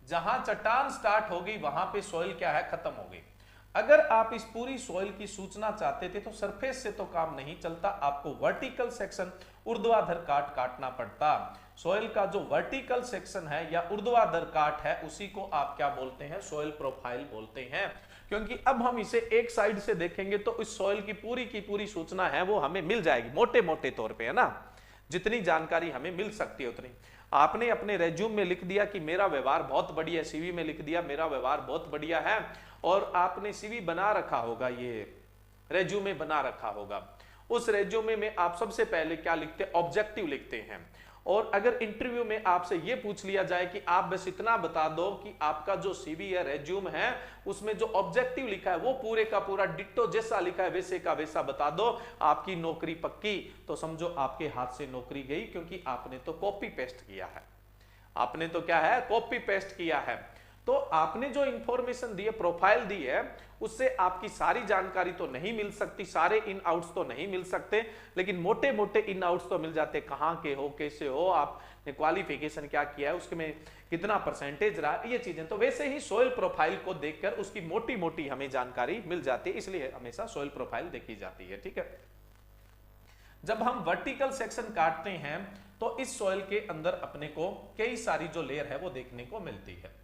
जहां चट्टान स्टार्ट हो गई वहां पे सोइल क्या है? खत्म हो गई। अगर आप इस पूरी सोइल की सूचना चाहते थे तो सरफेस से तो काम नहीं चलता, आपको वर्टिकल सेक्शन ऊर्ध्वाधर काट काटना पड़ता। सोइल का जो वर्टिकल सेक्शन है या ऊर्ध्वाधर काट है, उसी को आप क्या बोलते हैं? सोइल प्रोफाइल बोलते हैं। क्योंकि अब हम इसे एक साइड से देखेंगे तो इस सोइल की पूरी सूचना है वो हमें मिल जाएगी मोटे मोटे तौर पे, है ना। जितनी जानकारी हमें मिल सकती है उतनी। आपने अपने रेज्यूम में लिख दिया कि मेरा व्यवहार बहुत बढ़िया, सीवी में लिख दिया मेरा व्यवहार बहुत बढ़िया है, और आपने सीवी बना रखा होगा, ये रेज्यूमे बना रखा होगा। उस रेज्यूमे में आप सबसे पहले क्या लिखते हैं? ऑब्जेक्टिव लिखते हैं। और अगर इंटरव्यू में आपसे ये पूछ लिया जाए कि आप बस इतना बता दो कि आपका जो सीवी है, रेज्यूम है, उसमें जो ऑब्जेक्टिव लिखा है वो पूरे का पूरा डिट्टो जैसा लिखा है वैसे का वैसा बता दो, आपकी नौकरी पक्की। तो समझो आपके हाथ से नौकरी गई, क्योंकि आपने तो कॉपी पेस्ट किया है। आपने तो क्या है? कॉपी पेस्ट किया है। तो आपने जो इंफॉर्मेशन दी है, प्रोफाइल दी है, उससे आपकी सारी जानकारी तो नहीं मिल सकती, सारे इन आउट्स तो नहीं मिल सकते, लेकिन मोटे मोटे इन आउट्स तो मिल जाते। कहाँ के हो, कैसे हो, आपने क्वालिफिकेशन क्या किया है, उसके में कितना परसेंटेज रहा, ये चीजें तो वैसे ही सोइल प्रोफाइल को देखकर उसकी मोटी मोटी हमें जानकारी मिल जाती है। इसलिए हमेशा सोइल प्रोफाइल देखी जाती है, ठीक है। जब हम वर्टिकल सेक्शन काटते हैं तो इस सोइल के अंदर अपने को कई सारी जो लेयर है वो देखने को मिलती है।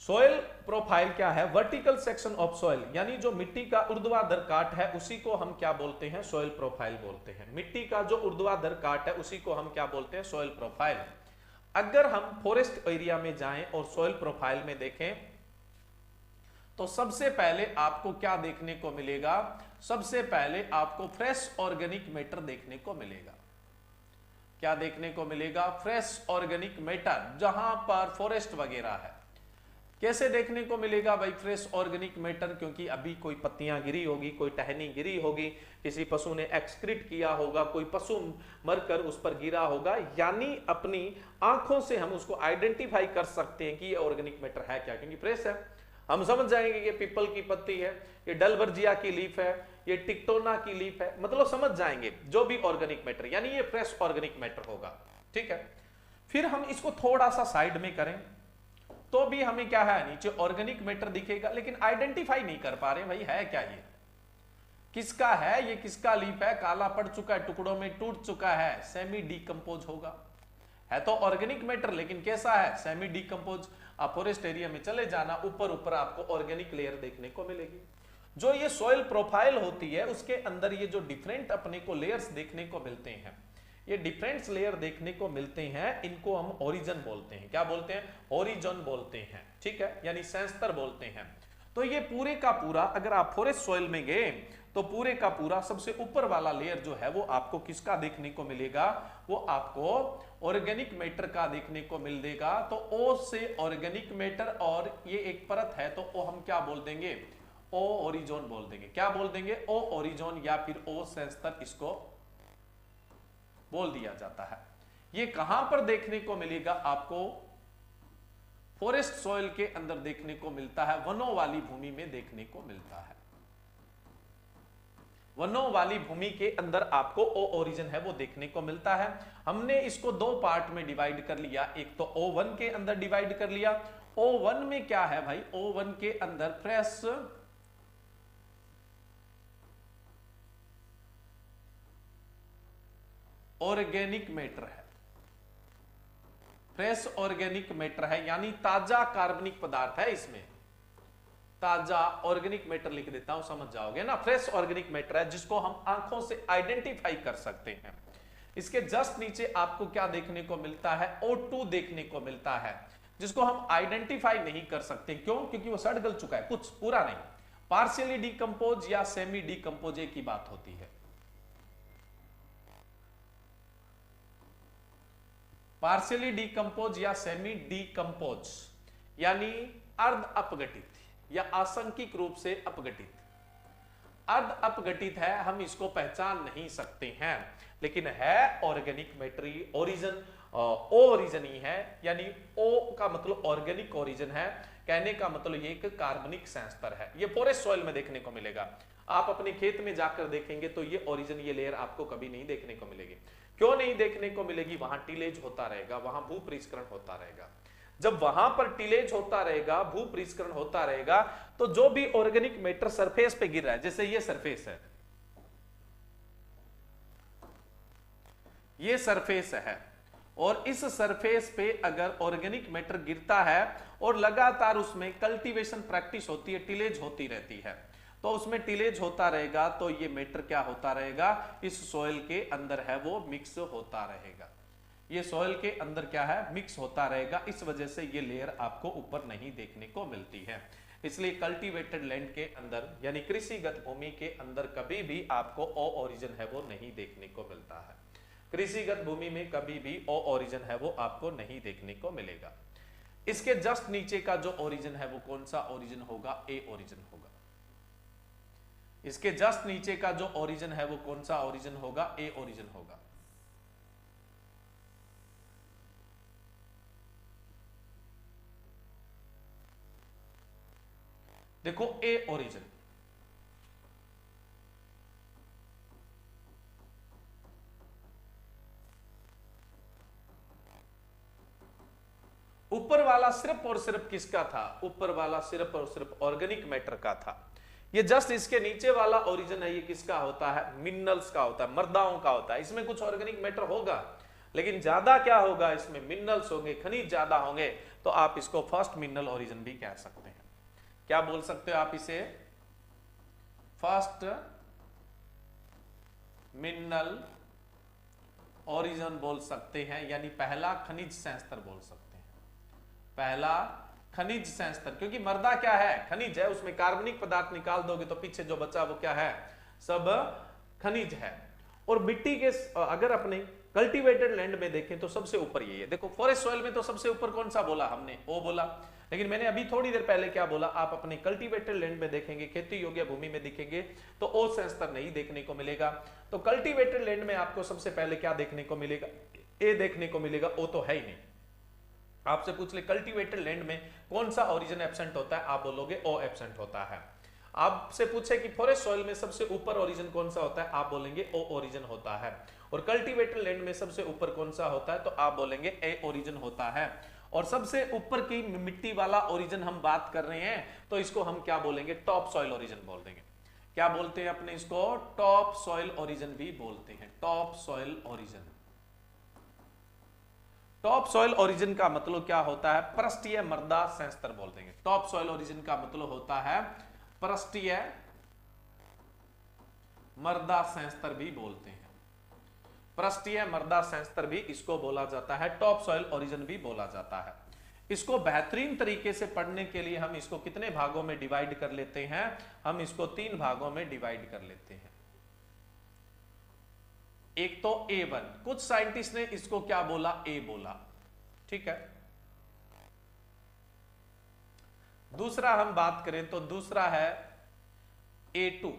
सोइल प्रोफाइल क्या है? वर्टिकल सेक्शन ऑफ सोइल, यानी जो मिट्टी का ऊर्ध्वाधर काट है उसी को हम क्या बोलते हैं? सोइल प्रोफाइल बोलते हैं। मिट्टी का जो ऊर्ध्वाधर काट है उसी को हम क्या बोलते हैं? Soil profile. अगर हम फॉरेस्ट एरिया में जाएं और सोइल प्रोफाइल में देखें तो सबसे पहले आपको क्या देखने को मिलेगा? सबसे पहले आपको फ्रेश ऑर्गेनिक मैटर देखने को मिलेगा। क्या देखने को मिलेगा? फ्रेश ऑर्गेनिक मैटर, जहां पर फॉरेस्ट वगैरह है। कैसे देखने को मिलेगा भाई फ्रेश ऑर्गेनिक मैटर? क्योंकि अभी कोई पत्तियां गिरी होगी, कोई टहनी गिरी होगी, किसी पशु ने एक्सक्रीट किया होगा, कोई पशु मरकर उस पर गिरा होगा, यानी अपनी आंखों से हम उसको आइडेंटिफाई कर सकते हैं कि ये ऑर्गेनिक मैटर है क्या, क्योंकि फ्रेश है। हम समझ जाएंगे कि ये पीपल की पत्ती है, ये डलवर्जिया की लीफ है, ये टिक्टोना की लीफ है, मतलब समझ जाएंगे जो भी ऑर्गेनिक मैटर, यानी ये फ्रेश ऑर्गेनिक मैटर होगा, ठीक है। फिर हम इसको थोड़ा सा साइड में करें तो भी हमें क्या है? नीचे ऑर्गेनिक मैटर दिखेगा, लेकिन आइडेंटिफाई नहीं कर पा रहे भाई है क्या, ये किसका है, ये किसका लीफ है, काला पड़ चुका है, टुकड़ों में टूट चुका है, सेमी डिकम्पोज होगा, है तो ऑर्गेनिक मैटर, लेकिन कैसा है, सेमी डिकम्पोज। आप फॉरेस्ट एरिया में चले जाना, ऊपर ऊपर आपको ऑर्गेनिक लेयर देखने को मिलेगी। जो ये सॉइल प्रोफाइल होती है उसके अंदर ये जो डिफरेंट अपने को लेयर्स देखने को मिलते हैं, ये डिफरेंट लेयर देखने को मिलते हैं, इनको हम ओरिजिन बोलते हैं। क्या बोलते हैं, ओरिजिन बोलते हैं, ठीक है, यानी सेंसर बोलते हैं। तो ये पूरे का पूरा अगर आप फॉरेस्ट सॉइल में गए तो पूरे का पूरा सबसे ऊपर वाला लेयर जो है वो आपको किसका देखने को मिलेगा, वो आपको ऑर्गेनिक मैटर का देखने को मिलेगा। तो ओ से ऑर्गेनिक मैटर, और ये एक परत है तो ओ हम क्या बोल देंगे, ओ ओरिजोन बोल देंगे। क्या बोल देंगे, ओ ओरिजोन या फिर ओ सेंसर इसको बोल दिया जाता है। ये कहां पर देखने को मिलेगा आपको, फॉरेस्ट सॉइल के अंदर देखने को मिलता है, वनों वाली भूमि में देखने को मिलता है। वनों वाली भूमि के अंदर आपको ओ ओरिजिन है वो देखने को मिलता है। हमने इसको दो पार्ट में डिवाइड कर लिया, एक तो O1 के अंदर डिवाइड कर लिया। O1 में क्या है भाई, O1 के अंदर फ्रेश ऑर्गेनिक मैटर है, फ्रेश ऑर्गेनिक मैटर है, यानी ताजा कार्बनिक पदार्थ है। इसमें ताजा ऑर्गेनिक मैटर लिख देता हूं, समझ जाओगे ना। फ्रेश ऑर्गेनिक मैटर है जिसको हम आंखों से आइडेंटिफाई कर सकते हैं। इसके जस्ट नीचे आपको क्या देखने को मिलता है, O2 देखने को मिलता है, जिसको हम आइडेंटिफाई नहीं कर सकते। क्यों, क्योंकि वो सड़ गल चुका है, कुछ पूरा नहीं। पार्शियली डिकम्पोज या सेमी डिकम्पोज की बात होती है। पार्शियली डिकम्पोज या सेमी डिकम्पोज यानी अर्ध अपघटित या आंशिक रूप से अपघटित। अर्ध अपघटित है, हम इसको पहचान नहीं सकते हैं, लेकिन है ऑर्गेनिक मैटर, ओरिजिन ओरिजिन ही है, यानी ओ का मतलब ऑर्गेनिक ओरिजिन है। कहने का मतलब ये एक कार्बनिक सेंसर है। ये फॉरेस्ट सॉइल में देखने को मिलेगा। आप अपने खेत में जाकर देखेंगे तो ये ओरिजिन, ये लेयर आपको कभी नहीं देखने को मिलेगी। क्यों नहीं देखने को मिलेगी, वहां टिलेज होता रहेगा, वहां भू परिष्करण होता रहेगा। जब वहां पर टिलेज होता रहेगा, भू परिष्करण होता रहेगा, तो जो भी ऑर्गेनिक मैटर सरफेस पे गिर रहा है, जैसे ये सरफेस है, ये सरफेस है, और इस सरफेस पे अगर ऑर्गेनिक मैटर गिरता है और लगातार उसमें कल्टीवेशन प्रैक्टिस होती है, टिलेज होती रहती है, तो उसमें टिलेज होता रहेगा, तो ये मैटर क्या होता रहेगा, इस सॉइल के अंदर है वो मिक्स होता रहेगा। ये सॉइल के अंदर क्या है, मिक्स होता रहेगा। इस वजह से ये लेयर आपको ऊपर नहीं देखने को मिलती है। इसलिए कल्टीवेटेड लैंड के अंदर यानी कृषिगत भूमि के अंदर कभी भी आपको ओ ओरिजिन है वो नहीं देखने को मिलता है। कृषिगत भूमि में कभी भी ओ ओरिजिन है वो आपको नहीं देखने को मिलेगा। इसके जस्ट नीचे का जो ओरिजिन है वो कौन सा ओरिजिन होगा, ए ओरिजिन होगा। इसके जस्ट नीचे का जो ओरिजिन है वो कौन सा ओरिजिन होगा, ए ओरिजिन होगा। देखो ए ओरिजिन, ऊपर वाला सिर्फ और सिर्फ किसका था, ऊपर वाला सिर्फ और सिर्फ ऑर्गेनिक मैटर का था। ये जस्ट इसके नीचे वाला ओरिजिन है, ये किसका होता है, मिनरल्स का होता है, मृदाओं का होता है। इसमें कुछ ऑर्गेनिक मैटर होगा, लेकिन ज्यादा क्या होगा, इसमें मिनरल्स होंगे, खनिज ज्यादा होंगे, तो आप इसको फर्स्ट मिनरल ओरिजिन भी कह सकते हैं। क्या बोल सकते हो आप इसे, फर्स्ट मिनरल ओरिजिन बोल सकते हैं, यानी पहला खनिज सेंसर बोल सकते हैं, पहला खनिज सेंसर। क्योंकि मृदा क्या है, खनिज है, उसमें कार्बनिक पदार्थ निकाल दोगे तो पीछे जो बचा वो क्या है, सब खनिज है। और मिट्टी के अगर अपने कल्टीवेटेड लैंड में देखें तो सबसे ऊपर ये है। देखो फॉरेस्ट सॉइल में तो सबसे ऊपर कौन सा बोला हमने, ओ बोला, लेकिन मैंने अभी थोड़ी देर पहले क्या बोला, आप अपने कल्टीवेटेड लैंड में देखेंगे, खेती योग्य भूमि में दिखेंगे तो ओ सेंसर नहीं देखने को मिलेगा। तो कल्टीवेटेड लैंड में आपको सबसे पहले क्या देखने को मिलेगा, ए देखने को मिलेगा, ओ तो है ही नहीं। आपसे पूछ ले कल्टीवेटेड लैंड में कौन सा ओरिजिन एब्सेंट होता है, आप बोलोगे ओ एब्सेंट होता है। आपसे पूछे कि फॉरेस्ट सॉइल में सबसे ऊपर ओरिजिन कौन सा होता है, आप बोलेंगे ओ ओरिजिन होता है। और कल्टीवेटेड लैंड में सबसे ऊपर कौन सा होता है, तो आप बोलेंगे ए ओरिजिन होता है। और सबसे ऊपर की मिट्टी वाला ओरिजिन हम बात कर रहे हैं तो इसको हम क्या बोलेंगे, टॉप सॉइल ओरिजिन बोल देंगे। क्या बोलते हैं अपने इसको, टॉप सॉइल ओरिजिन भी बोलते हैं, top soil origin. Top soil origin का मतलब क्या होता है? पृष्ठीय मृदा संस्तर बोल देंगे। टॉप सॉइल ओरिजिन का मतलब होता है पृष्ठीय मृदा संस्तर भी बोलते हैं। पृष्ठीय मृदा संस्तर भी इसको बोला जाता है, टॉप सॉइल ओरिजिन भी बोला जाता है। इसको बेहतरीन तरीके से पढ़ने के लिए हम इसको कितने भागों में डिवाइड कर लेते हैं? हम इसको 3 भागों में डिवाइड कर लेते हैं। एक तो A1, कुछ साइंटिस्ट ने इसको क्या बोला? A बोला, ठीक है। दूसरा हम बात करें तो दूसरा है A2,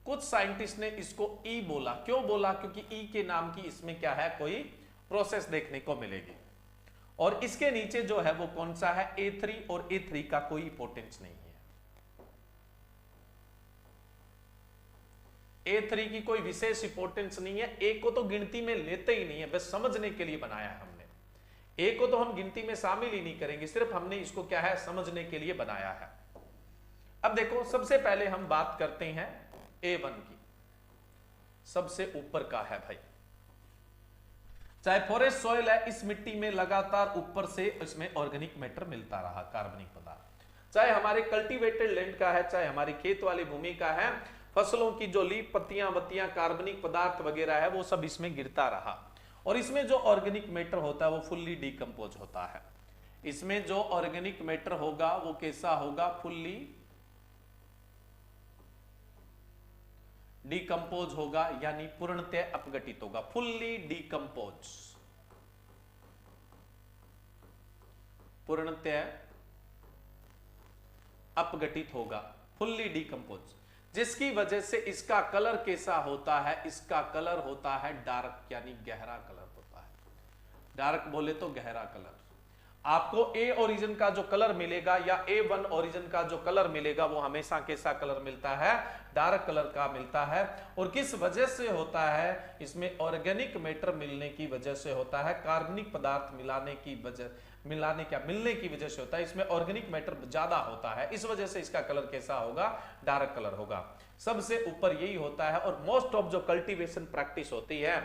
कुछ साइंटिस्ट ने इसको E बोला। क्यों बोला? क्योंकि E के नाम की इसमें क्या है? कोई प्रोसेस देखने को मिलेगी। और इसके नीचे जो है वो कौन सा है? A3, और A3 का कोई इंपॉर्टेंस नहीं है। A3 की कोई विशेष इंपॉर्टेंस नहीं है। A को तो गिनती में लेते ही नहीं है, बस समझने के लिए बनाया है हमने। A को तो हम गिनती में शामिल ही नहीं करेंगे, सिर्फ हमने इसको क्या है? समझने के लिए बनाया है। अब देखो, सबसे पहले हम बात करते हैं A1 की। सबसे ऊपर का है भाई, चाहे फॉरेस्ट सॉइल है, इस मिट्टी में लगातार ऊपर से इसमें ऑर्गेनिक मैटर मिलता रहा, कार्बनिक पदार्थ। चाहे हमारे कल्टीवेटेड लैंड का है, चाहे हमारी खेत वाली भूमि का है, फसलों की जो लीफ, पत्तियां, वत्तियां, कार्बनिक पदार्थ वगैरह है, वो सब इसमें गिरता रहा। और इसमें जो ऑर्गेनिक मैटर होता है वो फुल्ली डिकम्पोज होता है। इसमें जो ऑर्गेनिक मैटर होगा वो कैसा होगा? फुल्ली डिकम्पोज होगा, यानी पूर्णतः अपघटित होगा। फुल्ली डिकम्पोज, पूर्णतः अपघटित होगा, फुल्ली डिकम्पोज, जिसकी वजह से इसका कलर कैसा होता है? इसका कलर होता है डार्क, यानी गहरा कलर होता है। डार्क बोले तो गहरा कलर। आपको A ओरिजिन का जो कलर मिलेगा या A1 ओरिजिन का जो कलर मिलेगा वो हमेशा कैसा कलर मिलता है? डार्क कलर का मिलता है। और किस वजह से होता है? इसमें ऑर्गेनिक मैटर मिलने की वजह से होता है, कार्बनिक पदार्थ मिलने की वजह से होता है। इसमें ऑर्गेनिक मैटर ज्यादा होता है, इस वजह से इसका कलर कैसा होगा? डार्क कलर होगा। सबसे ऊपर यही होता है। और मोस्ट ऑफ जो कल्टीवेशन प्रैक्टिस होती है,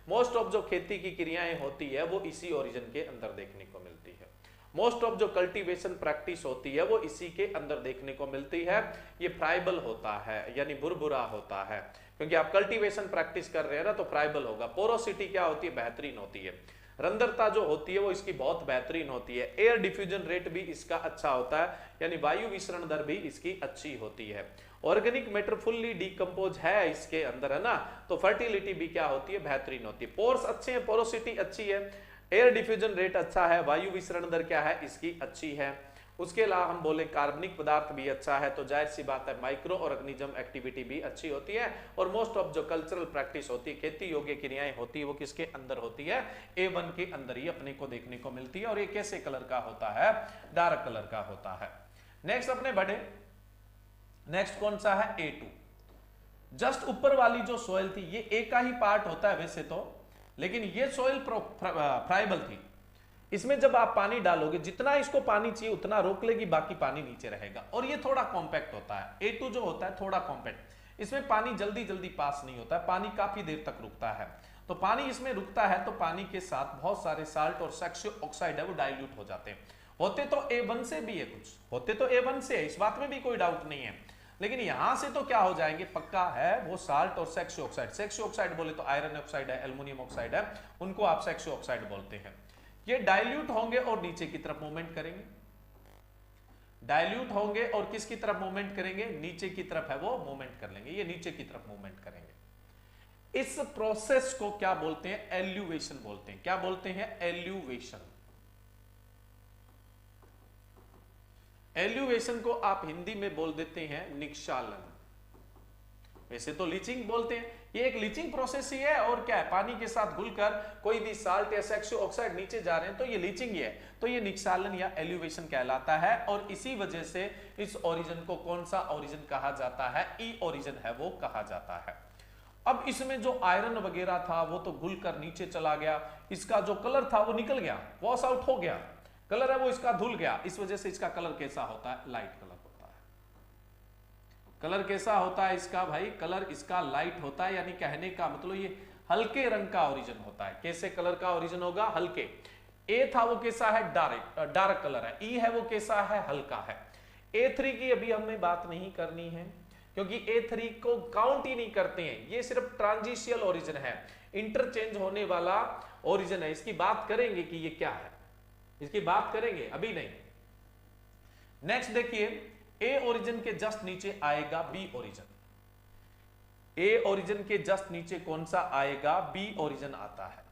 मोस्ट ऑफ जो खेती की क्रियाएं होती है, वो इसी ओरिजिन के अंदर देखने को मिलती है। मोस्ट ऑफ जो कल्टीवेशन प्रैक्टिस होती है वो इसी के अंदर देखने को मिलती है। ये फ्राइबल होता है, यानी भुरभुरा होता है, क्योंकि आप कल्टीवेशन प्रैक्टिस कर रहे हैं ना, तो फ्राइबल होगा। पोरोसिटी क्या होती है? बेहतरीन होती है। रंध्रता जो होती है वो इसकी बहुत बेहतरीन होती है। एयर डिफ्यूजन रेट भी इसका अच्छा होता है, यानी वायु विसरण दर भी इसकी अच्छी होती है। ऑर्गेनिक मैटर फुल्ली डिकम्पोज है इसके अंदर, है ना, तो फर्टिलिटी भी क्या होती है? बेहतरीन होती है। पोर्स अच्छे हैं, पोरोसिटी अच्छी है, एयर डिफ्यूजन रेट अच्छा है, वायु विसरण दर क्या है? इसकी अच्छी है। उसके अलावा हम बोले कार्बनिक पदार्थ भी अच्छा है, तो जाहिर सी बात है माइक्रो ऑर्गेनिज्म एक्टिविटी भी अच्छी होती है। और मोस्ट ऑफ जो कल्चरल प्रैक्टिस होती है, खेती योग्य क्रियाएं होती है, वो किसके अंदर होती है? A1 के अंदर ही अपने को देखने को मिलती है। और ये कैसे कलर का होता है? डार्क कलर का होता है। नेक्स्ट अपने बढ़े, नेक्स्ट कौन सा है? A2। जस्ट ऊपर वाली जो सॉइल थी ये A का ही पार्ट होता है वैसे तो, लेकिन ये सॉइल फ्राइबल थी। इसमें जब आप पानी डालोगे, जितना इसको पानी चाहिए उतना रोक लेगी, बाकी पानी नीचे रहेगा। और ये थोड़ा कॉम्पैक्ट होता है। A2 जो होता है थोड़ा कॉम्पैक्ट, इसमें पानी जल्दी जल्दी पास नहीं होता है, पानी काफी देर तक रुकता है। तो पानी इसमें रुकता है तो पानी के साथ बहुत सारे साल्ट और सेक्सियो ऑक्साइड है वो डाइल्यूट हो जाते हैं। होते तो A1 से भी है, कुछ होते तो A1 से है, इस बात में भी कोई डाउट नहीं है। लेकिन यहां से तो क्या हो जाएंगे? पक्का है वो साल्ट और सेक्सियो ऑक्साइड। सेक्सियो ऑक्साइड बोले तो आयरन ऑक्साइड है, एल्युमिनियम ऑक्साइड है, उनको आप सेक्सियो ऑक्साइड बोलते हैं। ये डाइल्यूट होंगे और नीचे की तरफ मूवमेंट करेंगे। डाइल्यूट होंगे और किसकी तरफ मूवमेंट करेंगे? नीचे की तरफ है वो मूवमेंट कर लेंगे, ये नीचे की तरफ मूवमेंट करेंगे। इस प्रोसेस को क्या बोलते हैं? एल्यूवेशन बोलते हैं। क्या बोलते हैं? एल्यूवेशन। एल्यूवेशन को आप हिंदी में बोल देते हैं निक्षालन। वैसे तो लीचिंग बोलते हैं, ये एक लीचिंग प्रोसेस ही है। और क्या है? पानी के साथ घुलकर कोई भी साल्ट या सेक्सियो ऑक्साइड नीचे जा रहे हैं तो ये लीचिंग ही है। तो ये निक्षालन या एल्यूवेशन कहलाता है। और इसी वजह से इस ओरिजिन को कौन सा ओरिजिन कहा जाता है? ई ओरिजिन है वो कहा जाता है। अब इसमें जो आयरन वगैरह था वो तो घुलकर नीचे चला गया, इसका जो कलर था वो निकल गया, वॉश आउट हो गया, कलर है वो इसका धुल गया। इस वजह से इसका कलर कैसा होता है? लाइट कलर होता है। कलर कैसा होता है इसका भाई? कलर इसका लाइट होता है, यानी कहने का मतलब ये हल्के रंग का ओरिजिन होता है। कैसे कलर का ओरिजिन होगा? हल्के। ए था वो कैसा है? डार्क कलर है। ई है वो कैसा है? हल्का है। A3 की अभी हमें बात नहीं करनी है क्योंकि A3 को काउंट ही नहीं करते हैं, ये सिर्फ ट्रांजिशियल ओरिजिन है, इंटरचेंज होने वाला ओरिजिन है। इसकी बात करेंगे कि ये क्या है, इसकी बात करेंगे, अभी नहीं। नेक्स्ट देखिए, ए ओरिजिन के जस्ट नीचे आएगा बी ओरिजिन। ए ओरिजिन के जस्ट नीचे कौन सा आएगा? बी ओरिजिन आता है।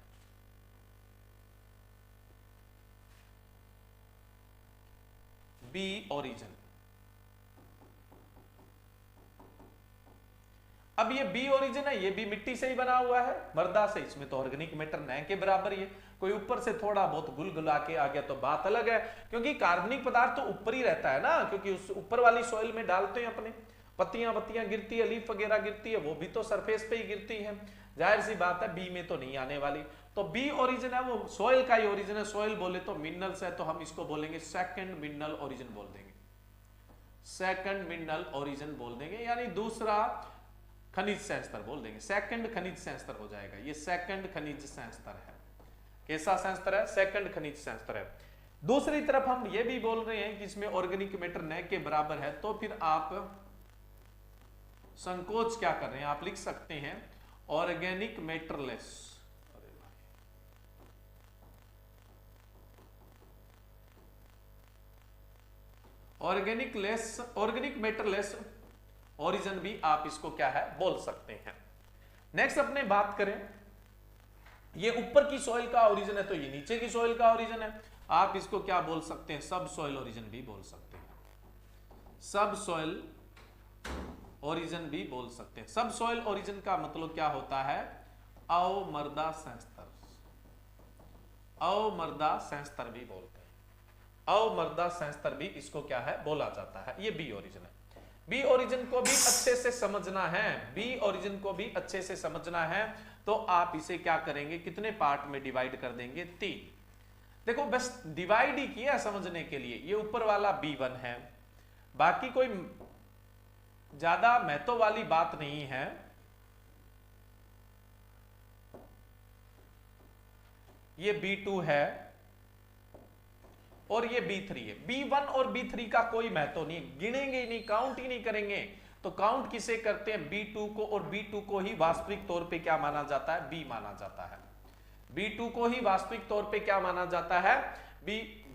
B origin. अब ये बी ओरिजिन है, ये भी मिट्टी से ही बना हुआ है, मर्दा से, इसमें तो ऑर्गेनिक मैटर न के बराबर ही है। कोई ऊपर से थोड़ा बहुत गुलगुला के आ गया तो बात अलग है, क्योंकि कार्बनिक पदार्थ तो ऊपर ही रहता है ना, क्योंकि उस ऊपर वाली सॉइल में डालते हैं अपने, पत्तियां गिरती है, लीफ वगैरह गिरती है, वो भी तो सरफेस पे ही गिरती है, जाहिर सी बात है बी में तो नहीं आने वाली। तो बी ओरिजिन है वो सॉइल का ही ओरिजिन है। सॉइल बोले तो मिनरल्स है, तो हम इसको बोलेंगे सेकंड मिनरल ओरिजिन बोल देंगे, सेकंड मिनरल ओरिजिन बोल देंगे, यानी दूसरा खनिज संस्तर बोल देंगे, सेकंड खनिज संस्तर हो जाएगा। ये सेकंड खनिज संस्तर है। कैसा संस्तर है? सेकंड खनिज संस्तर है। दूसरी तरफ हम ये भी बोल रहे हैं कि इसमें ऑर्गेनिक मैटर न के बराबर है, तो फिर आप संकोच क्या कर रहे हैं? आप लिख सकते हैं ऑर्गेनिक मैटरलेस। ऑर्गेनिक मैटरलेस ओरिजिन भी आप इसको क्या है बोल सकते हैं। नेक्स्ट अपने बात करें, ये ऊपर की सॉइल का ओरिजिन है तो ये नीचे की सॉइल का ओरिजिन है, आप इसको क्या बोल सकते हैं? सब सॉइल ओरिजिन भी बोल सकते हैं, सब सॉइल ओरिजिन भी बोल सकते हैं। सब सॉइल ओरिजिन का मतलब क्या होता है? अवमर्दा संस्तर, अवमर्दा संस्तर भी बोलते हैं, अवमर्दा संस्तर भी इसको क्या है बोला जाता है। ये बी ओरिजिन है। बी ओरिजिन को भी अच्छे से समझना है, बी ओरिजिन को भी अच्छे से समझना है, तो आप इसे क्या करेंगे? कितने पार्ट में डिवाइड कर देंगे? 3। देखो बस डिवाइड ही किया समझने के लिए। ये ऊपर वाला B1 है, बाकी कोई ज्यादा महत्व वाली बात नहीं है। ये B2 है और ये B3 है। B1 और B3 का कोई महत्व नहीं, गिनेंगे ही नहीं, काउंट ही नहीं करेंगे। तो काउंट किसे करते हैं? B2 को, और B2 को ही वास्तविक तौर पे क्या माना जाता है? B माना जाता है। B2 को ही वास्तविक तौर पे क्या माना जाता है?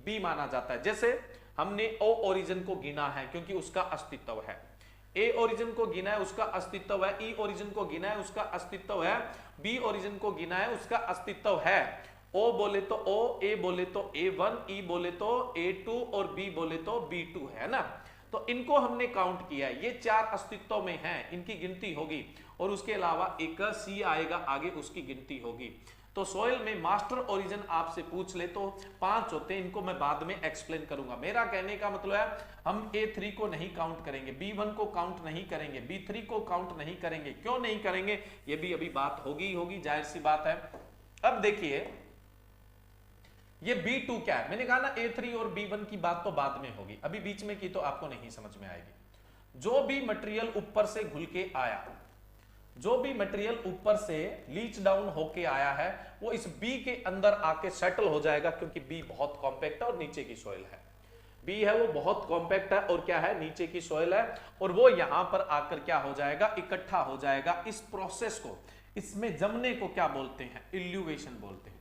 B माना जाता है। जैसे हमने O ओरिजिन को गिना है क्योंकि उसका अस्तित्व है, A ओरिजिन को गिना है उसका अस्तित्व है, E ओरिजिन को गिना है उसका अस्तित्व है, B ओरिजिन को गिना है उसका अस्तित्व है। O बोले तो O, A बोले तो A1, E बोले तो A2 और B बोले तो B2 है ना। तो इनको हमने काउंट किया है, ये 4 अस्तित्व में हैं, इनकी गिनती होगी, और उसके अलावा एक C आएगा आगे, उसकी गिनती होगी। तो सॉइल में मास्टर ओरिजिन आपसे पूछ ले तो 5 होते हैं, इनको मैं बाद में एक्सप्लेन करूंगा। मेरा कहने का मतलब है हम A3 को नहीं काउंट करेंगे, B1 को काउंट नहीं करेंगे, B3 को काउंट नहीं करेंगे। क्यों नहीं करेंगे? ये भी अभी बात होगी, जाहिर सी बात है। अब देखिए ये B2 क्या है? मैंने कहा ना A3 और B1 की बात तो बाद में होगी, अभी बीच में की तो आपको नहीं समझ में आएगी। जो भी मटेरियल ऊपर से घुल के आया, जो भी मटेरियल ऊपर से लीच डाउन होके आया है, वो इस B के अंदर आके सेटल हो जाएगा, क्योंकि B बहुत कॉम्पैक्ट है और नीचे की सॉइल है। B है वो बहुत कॉम्पैक्ट है और क्या है? नीचे की सॉइल है, और वो यहां पर आकर क्या हो जाएगा? इकट्ठा हो जाएगा। इस प्रोसेस को, इसमें जमने को क्या बोलते हैं? इल्यूवेशन बोलते हैं।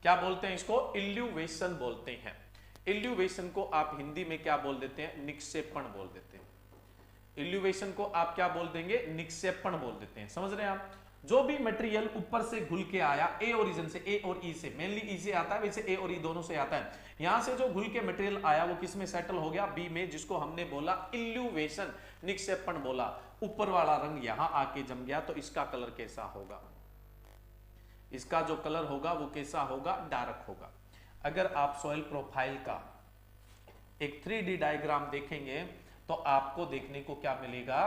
क्या बोलते हैं इसको? इल्यूवेशन बोलते हैं। इल्यूवेशन को आप हिंदी में क्या बोल देते हैं? निक्षेपण बोल देते हैं। इल्यूवेशन को आप क्या बोल देंगे? निक्षेपण बोल देते हैं। समझ रहे हैं आप? जो भी मटेरियल ऊपर से घुल के आया, ए ओरिजिन से, ए और ई से, मेनली ई से आता है, वैसे ए और ई दोनों से आता है। यहां से जो घुल के मटेरियल आया वो किस में सेटल हो गया? बी में, जिसको हमने बोला इल्यूवेशन, निक्षेपण बोला। ऊपर वाला रंग यहां आके जम गया, तो इसका कलर कैसा होगा? इसका जो कलर होगा वो कैसा होगा? डार्क होगा। अगर आप सॉइल प्रोफाइल का एक 3D डायग्राम देखेंगे तो आपको देखने को क्या मिलेगा?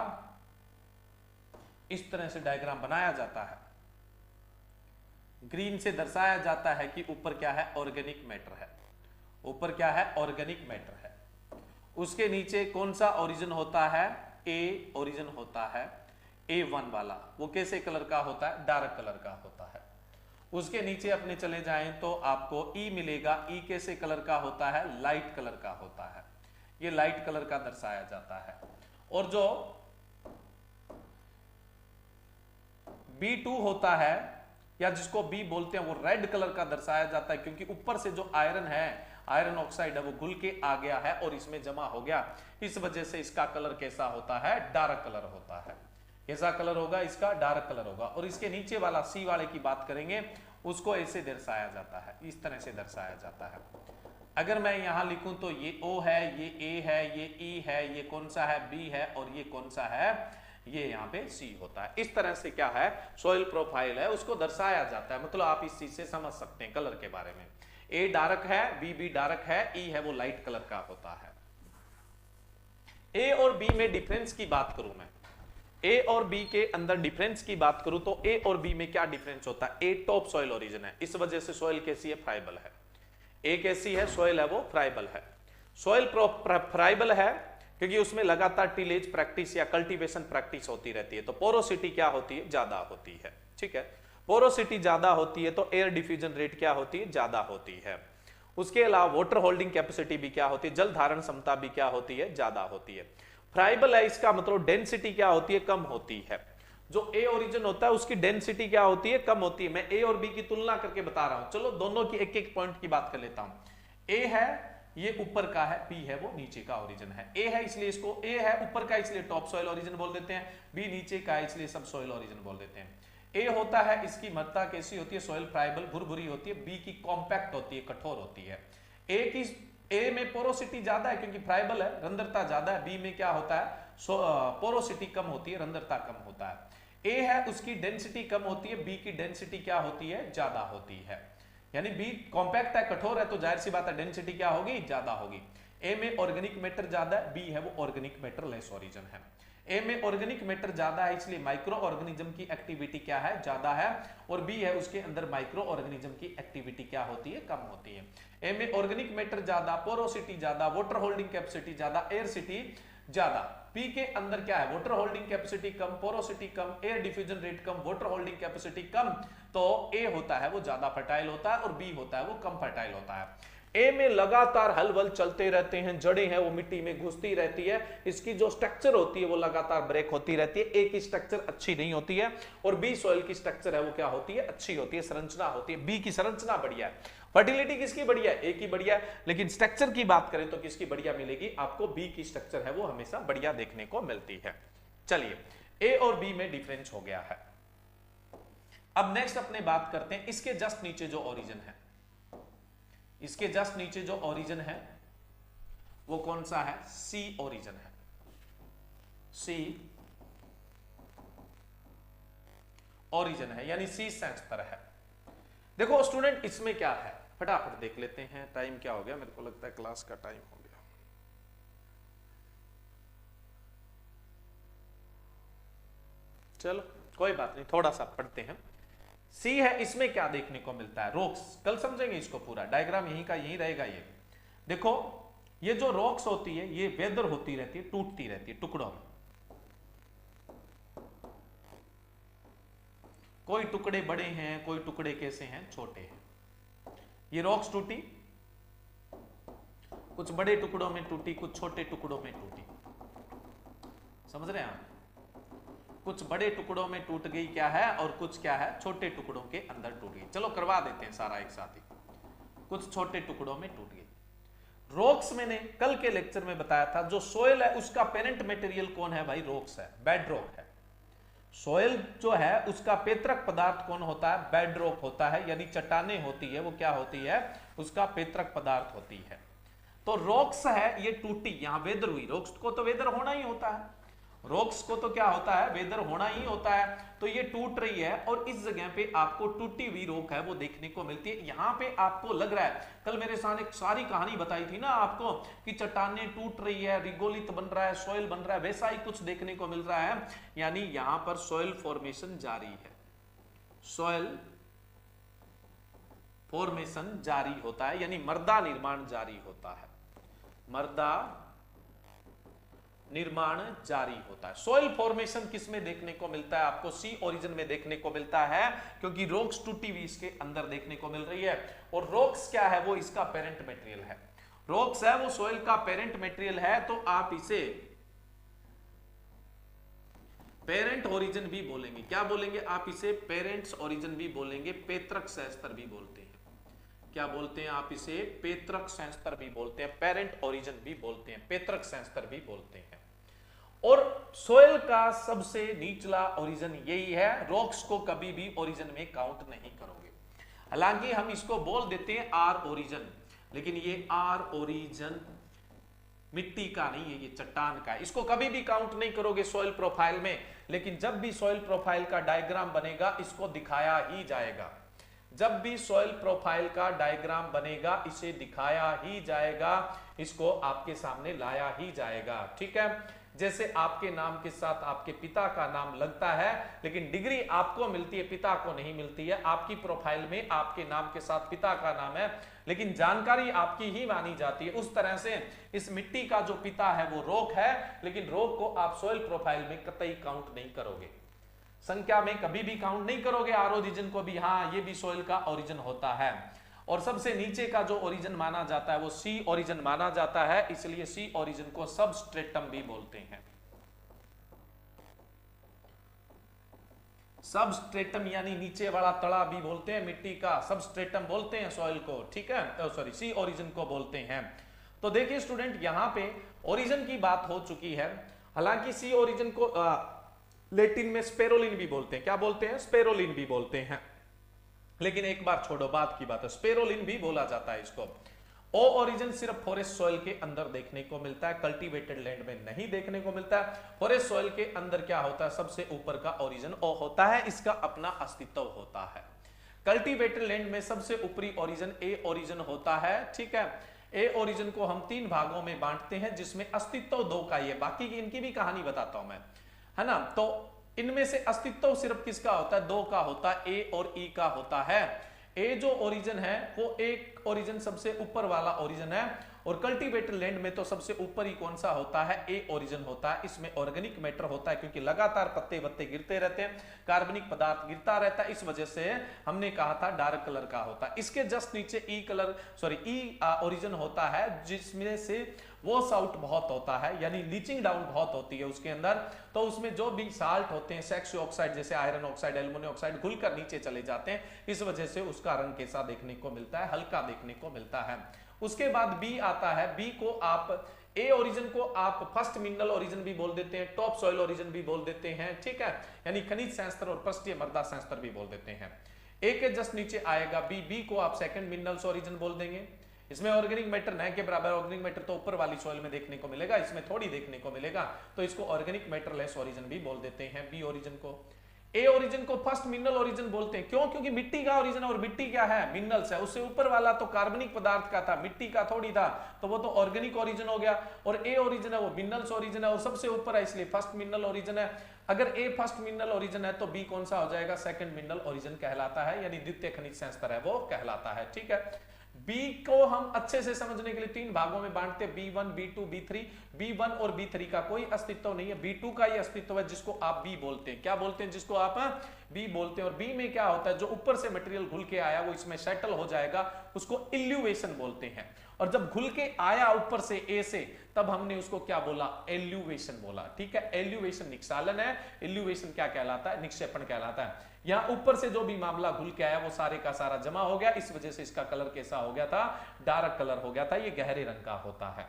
इस तरह से डायग्राम बनाया जाता है, ग्रीन से दर्शाया जाता है कि ऊपर क्या है? ऑर्गेनिक मैटर है। ऊपर क्या है? ऑर्गेनिक मैटर है। उसके नीचे कौन सा ओरिजिन होता है? ए ओरिजिन होता है। A1 वाला वो कैसे कलर का होता है, डार्क कलर का होता है। उसके नीचे अपने चले जाएं तो आपको E मिलेगा, E कैसे कलर का होता है, लाइट कलर का होता है, ये लाइट कलर का दर्शाया जाता है। और जो B2 होता है या जिसको B बोलते हैं वो रेड कलर का दर्शाया जाता है, क्योंकि ऊपर से जो आयरन है, आयरन ऑक्साइड है, वो घुल के आ गया है और इसमें जमा हो गया, इस वजह से इसका कलर कैसा होता है, डार्क कलर होता है। कैसा कलर होगा इसका, डार्क कलर होगा। और इसके नीचे वाला C वाले की बात करेंगे, उसको ऐसे दर्शाया जाता है, इस तरह से दर्शाया जाता है। अगर मैं यहां लिखूं तो ये O है, ये A है, ये E है, ये कौन सा है, B है, और ये कौन सा है, ये यहाँ पे C होता है। इस तरह से क्या है, सॉइल प्रोफाइल है, उसको दर्शाया जाता है। मतलब आप इस चीज से समझ सकते हैं कलर के बारे में। A डार्क है, B भी डार्क है, E है वो लाइट कलर का होता है। A और B में डिफरेंस की बात करूं मैं, A और B के अंदर डिफरेंस की बात करूं तो A और B में क्या डिफरेंस होता है, A टॉप सॉइल ओरिजिन है, इस वजह से सॉइल कैसी है, फ्राइबल है। A कैसी है, सॉइल है वो फ्राइबल है। सॉइल फ्राइबल है क्योंकि उसमें लगातार टिलेज प्रैक्टिस या कल्टीवेशन प्रैक्टिस होती रहती है, तो पोरोसिटी क्या होती है, ज्यादा होती है। ठीक है, पोरोसिटी ज्यादा होती है तो एयर डिफ्यूजन रेट क्या होती है, ज्यादा होती है। उसके अलावा वाटर होल्डिंग कैपेसिटी भी क्या होती है, जल धारण क्षमता भी क्या होती है, ज्यादा होती है। फ्राइबल है, इसका मतलब डेंसिटी क्या होती है, कम होती है। जो ए ओरिजिन होता है उसकी डेंसिटी क्या होती है, कम होती है। मैं ए और बी की तुलना करके बता रहा हूं, चलो दोनों की एक एक पॉइंट की बात कर लेता हूं। ए है ये ऊपर का है, बी है वो नीचे का ओरिजिन है। ए है इसलिए इसको, ए है ऊपर का इसलिए टॉप सॉइल ओरिजिन बोल देते हैं, बी नीचे का इसलिए सब सॉइल ओरिजिन बोल देते हैं। ए होता है इसकी मृदा कैसी होती है, सॉइल फ्राइबल भुरभुरी होती है, बी की कॉम्पैक्ट होती है, कठोर होती है। ए में पोरोसिटी ज्यादा है क्योंकि फ्राइबल है, रंध्रता ज्यादा है। बी में क्या होता है, पोरोसिटी कम होती है, रंध्रता कम होता है। ए है उसकी डेंसिटी कम होती है, बी की डेंसिटी क्या होती है, ज्यादा होती है। यानी बी कॉम्पैक्ट है, कठोर है, तो जाहिर सी बात है डेंसिटी क्या होगी, ज्यादा होगी। ए में ऑर्गेनिक मैटर ज्यादा है, बी है वो ऑर्गेनिक मैटर लेस ओरिजिन है। ए में ऑर्गेनिक मैटर ज्यादा है इसलिए माइक्रो ऑर्गेनिज्म की एक्टिविटी क्या है, ज्यादा है, और बी है उसके अंदर माइक्रो ऑर्गेनिज्म की एक्टिविटी क्या होती है, कम होती है। ए में ऑर्गेनिक मैटर ज्यादा, पोरोसिटी ज्यादा, वाटर होल्डिंग कैपेसिटी ज्यादा, एयर सिटी ज्यादा। बी के अंदर क्या है, वाटर होल्डिंग कैपेसिटी कम, पोरोसिटी कम, एयर डिफ्यूजन रेट कम, वाटर होल्डिंग कैपेसिटी कम, तो ए होता है वो ज्यादा फर्टाइल होता है और बी होता है वो कम फर्टाइल होता है। ए में लगातार हलवल चलते रहते हैं, जड़ें हैं वो मिट्टी में घुसती रहती है, इसकी जो स्ट्रक्चर होती है वो लगातार ब्रेक होती रहती है। ए की स्ट्रक्चर अच्छी नहीं होती है और बी सॉइल की स्ट्रक्चर है वो क्या होती है, अच्छी होती है, संरचना होती है। बी की संरचना बढ़िया है, फर्टिलिटी किसकी बढ़िया है, ए की बढ़िया है, लेकिन स्ट्रक्चर की बात करें तो किसकी बढ़िया मिलेगी आपको, बी की स्ट्रक्चर है वो हमेशा बढ़िया देखने को मिलती है। चलिए ए और बी में डिफरेंस हो गया है। अब नेक्स्ट अपने बात करते हैं इसके जस्ट नीचे जो ओरिजिन है, इसके जस्ट नीचे जो ओरिजिन है वो कौन सा है, सी ओरिजिन है। सी ओरिजिन है यानी सी सेंटर है। देखो स्टूडेंट इसमें क्या है, फटाफट देख लेते हैं, टाइम क्या हो गया, मेरे को लगता है क्लास का टाइम हो गया। चलो कोई बात नहीं, थोड़ा सा पढ़ते हैं। सी है, इसमें क्या देखने को मिलता है, रॉक्स, कल समझेंगे इसको, पूरा डायग्राम यहीं का यहीं रहेगा। ये देखो ये जो रॉक्स होती है ये वेदर होती रहती है, टूटती रहती है टुकड़ों में, कोई टुकड़े बड़े हैं, कोई टुकड़े कैसे हैं, छोटे हैं। ये रॉक्स टूटी, कुछ बड़े टुकड़ों में टूटी, कुछ छोटे टुकड़ों में टूटी, समझ रहे हैं आप, कुछ बड़े टुकड़ों में टूट गई क्या है और कुछ क्या है, छोटे टुकड़ों के अंदर टूट गई। चलो करवा देते हैं सारा एक साथ ही, कुछ छोटे टुकड़ों में टूट गई। रॉक्स मैंने कल के लेक्चर में बताया था, जो सोयल है उसका पेरेंट मटेरियल कौन है भाई, रॉक्स है, बेड रॉक है। सोयल जो है उसका पेत्रक पदार्थ कौन होता है, बेड रॉक होता है, यानी चट्टानें होती है वो क्या होती है, उसका पेत्रक पदार्थ होती है। तो रॉक्स है ये टूटी, यहां वेदर हुई, रॉक्स को तो वेदर होना ही होता है, रॉक्स को तो क्या होता है, वेदर होना ही होता है। तो ये टूट रही है और इस जगह पे आपको टूटी हुई रॉक है वो देखने को मिलती है। यहां पे आपको लग रहा है, कल मेरे साथ एक सारी कहानी बताई थी ना आपको कि चट्टानें टूट रही है, रिगोलित बन रहा है, सॉइल बन रहा है, वैसा ही कुछ देखने को मिल रहा है। यानी यहां पर सॉइल फॉर्मेशन जारी है, सॉइल फॉर्मेशन जारी होता है, यानी मृदा निर्माण जारी होता है, मृदा निर्माण जारी होता है। सॉइल फॉर्मेशन किस में देखने को मिलता है? आपको सी ओरिजिन में देखने को मिलता है, क्योंकि रॉक्स टूटी हुई इसके अंदर देखने को मिल रही है। और रॉक्स क्या है? वो इसका पेरेंट मटेरियल है। रॉक्स है वो सॉइल का पेरेंट मटेरियल है, तो आप इसे पेरेंट ओरिजिन भी बोलेंगे। क्या बोलेंगे आप इसे? पेरेंट्स ओरिजिन भी बोलेंगे, पैतृक सहस्तर भी बोलते हैं। क्या बोलते हैं आप इसे? पैतृक सहस्तर भी बोलते हैं, पेरेंट ओरिजिन भी बोलते हैं, पैतृक सहस्तर भी बोलते हैं। और सॉइल का सबसे निचला ओरिजिन यही है। रॉक्स को कभी भी ओरिजिन में काउंट नहीं करोगे। हालांकि हम इसको बोल देते हैं आर ओरिजिन, लेकिन ये आर ओरिजिन मिट्टी का नहीं है, ये चट्टान का है। इसको कभी भी काउंट नहीं करोगे सॉइल प्रोफाइल में, लेकिन जब भी सॉइल प्रोफाइल का डायग्राम बनेगा इसको दिखाया ही जाएगा। जब भी सॉइल प्रोफाइल का डायग्राम बनेगा इसे दिखाया ही जाएगा, इसको आपके सामने लाया ही जाएगा। ठीक है, जैसे आपके नाम के साथ आपके पिता का नाम लगता है, लेकिन डिग्री आपको मिलती है, पिता को नहीं मिलती है। आपकी प्रोफाइल में आपके नाम के साथ पिता का नाम है, लेकिन जानकारी आपकी ही मानी जाती है। उस तरह से इस मिट्टी का जो पिता है वो रॉक है, लेकिन रॉक को आप सॉइल प्रोफाइल में कतई काउंट नहीं करोगे, संख्या में कभी भी काउंट नहीं करोगे। आर ओरिजिन को भी, हाँ ये भी सॉइल का ओरिजिन होता है। और सबसे नीचे का जो ओरिजिन माना जाता है वो सी ओरिजिन माना जाता है, इसलिए सी ओरिजिन को सबस्ट्रेटम भी बोलते हैं। सबस्ट्रेटम यानी नीचे वाला तड़ा भी बोलते हैं मिट्टी का, सबस्ट्रेटम बोलते हैं सॉइल को। ठीक है, सॉरी सी ओरिजिन को बोलते हैं। तो देखिए स्टूडेंट, यहां पे ओरिजिन की बात हो चुकी है। हालांकि सी ओरिजिन को लैटिन में स्पेरोलिन भी बोलते हैं। क्या बोलते हैं? स्पेरोलिन भी बोलते हैं। लेकिन एक बार छोड़ो, बात की बात है, स्पेरोलिन भी बोला जाता है इसको। ओ ओरिजिन सिर्फ फॉरेस्ट सॉइल के अंदर देखने को मिलता है, कल्टीवेटेड लैंड में नहीं देखने को मिलता है। फॉरेस्ट सॉइल के अंदर क्या होता है? सबसे ऊपर का ओरिजिन ओ होता है, इसका अपना अस्तित्व होता है। कल्टीवेटेड लैंड में सबसे ऊपरी ओरिजिन ए ओरिजिन होता है। ठीक है, ए ओरिजिन को हम 3 भागों में बांटते हैं, जिसमें अस्तित्व 2 का ही है। बाकी की इनकी भी कहानी बताता हूं मैं, है ना। तो इनमें से अस्तित्व सिर्फ किसका होता है? 2 का होता है, ए और ई का होता है। ए जो ओरिजिन है वो एक ओरिजिन सबसे ऊपर वाला ओरिजिन है, और कल्टीवेटेड लैंड में तो सबसे ऊपर ही कौन सा होता है? ए ओरिजिन होता है। इसमें ऑर्गेनिक मैटर होता है, क्योंकि लगातार पत्ते वत्ते गिरते रहते हैं, कार्बनिक पदार्थ गिरता रहता है, इस वजह से हमने कहा था डार्क कलर का होता है। इसके जस्ट नीचे ई ओरिजिन होता है, जिसमें से वॉश आउट बहुत होता है, यानी लीचिंग डाउन बहुत होती है उसके अंदर। तो उसमें जो भी साल्ट होते हैं, सेक्स ऑक्साइड जैसे आयरन ऑक्साइड, एल्युमिनियम ऑक्साइड, घुलकर नीचे चले जाते हैं, इस वजह से उसका रंग कैसा देखने को मिलता है? हल्का देखने को मिलता है। उसके बाद बी आता है। बी को आप, ए ओरिजिन को आप फर्स्ट मिनरल ओरिजिन भी बोल देते हैं, टॉप सॉइल ओरिजिन भी बोल देते हैं। ठीक है, यानी खनिज संस्तर और पृष्ठीय मृदा संस्तर भी बोल देते हैं। ए के जस्ट नीचे आएगा बी। बी को आप सेकंड मिनरल्स ओरिजिन बोल देंगे। इसमें ऑर्गेनिक मैटर न के बराबर, ऑर्गेनिक मैटर तो ऊपर वाली सॉइल में देखने को मिलेगा, इसमें थोड़ी देखने को मिलेगा, तो इसको ऑर्गेनिक मैटर लेस ओरिजिन भी बोल देते हैं बी ओरिजिन को। ए ओरिजिन को फर्स्ट मिनरल ओरिजिन बोलते हैं। क्यों? क्योंकि मिट्टी का ओरिजिन, और मिट्टी क्या है? मिनरल्स है। उससे ऊपर वाला तो कार्बनिक पदार्थ का था, मिट्टी का थोड़ी था, तो वो तो ऑर्गेनिक ओरिजिन हो गया। और ए ओरिजिन है वो मिनरल्स ओरिजिन है, और सबसे ऊपर है इसलिए फर्स्ट मिनरल ओरिजिन है। अगर ए फर्स्ट मिनरल ओरिजिन है तो बी कौन सा हो जाएगा? सेकंड मिनरल ओरिजिन कहलाता है, यानी द्वितीय खनिज संस्तर है वो कहलाता है। ठीक है, बी को हम अच्छे से समझने के लिए 3 भागों में बांटते हैं, B1, B2, B3। B1 और B3 का कोई अस्तित्व नहीं है, B2 का ही अस्तित्व है, जिसको आप बी बोलते हैं। क्या बोलते हैं? जिसको आप बी बोलते हैं। और बी में क्या होता है? जो ऊपर से मटेरियल घुल के आया वो इसमें सेटल हो जाएगा, उसको इल्यूवेशन बोलते हैं। और जब घुल के आया ऊपर से ए से, तब हमने उसको क्या बोला? एल्यूवेशन बोला। ठीक है, एल्यूवेशन निक्षालन है, इल्यूवेशन क्या कहलाता है? निक्षेपण कहलाता है। यहां ऊपर से जो भी मामला घुल के आया वो सारे का सारा जमा हो गया, इस वजह से इसका कलर कैसा हो गया था? डार्क कलर हो गया था, ये गहरे रंग का होता है।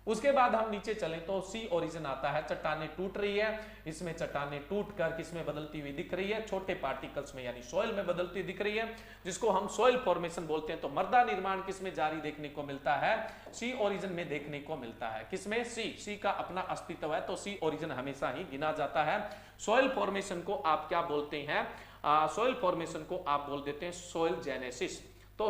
उसके बाद हम नीचे चलें तो सी ओरिजिन आता है। चट्टानें टूट रही है, इसमें चट्टानें टूटकर किसमें बदलती हुई दिख रही है? छोटे पार्टिकल्स में, यानी सॉइल में बदलती हुई दिख रही है, जिसको हम सॉइल फॉर्मेशन बोलते हैं। तो मृदा निर्माण किसमें जारी देखने को मिलता है? सी ओरिजिन में देखने को मिलता है। किसमें? सी का अपना अस्तित्व है, तो सी ओरिजिन हमेशा ही गिना जाता है। सॉइल फॉर्मेशन को आप क्या बोलते हैं? सॉइल फॉर्मेशन को आप बोल देते हैं सॉइल जेनेसिस। तो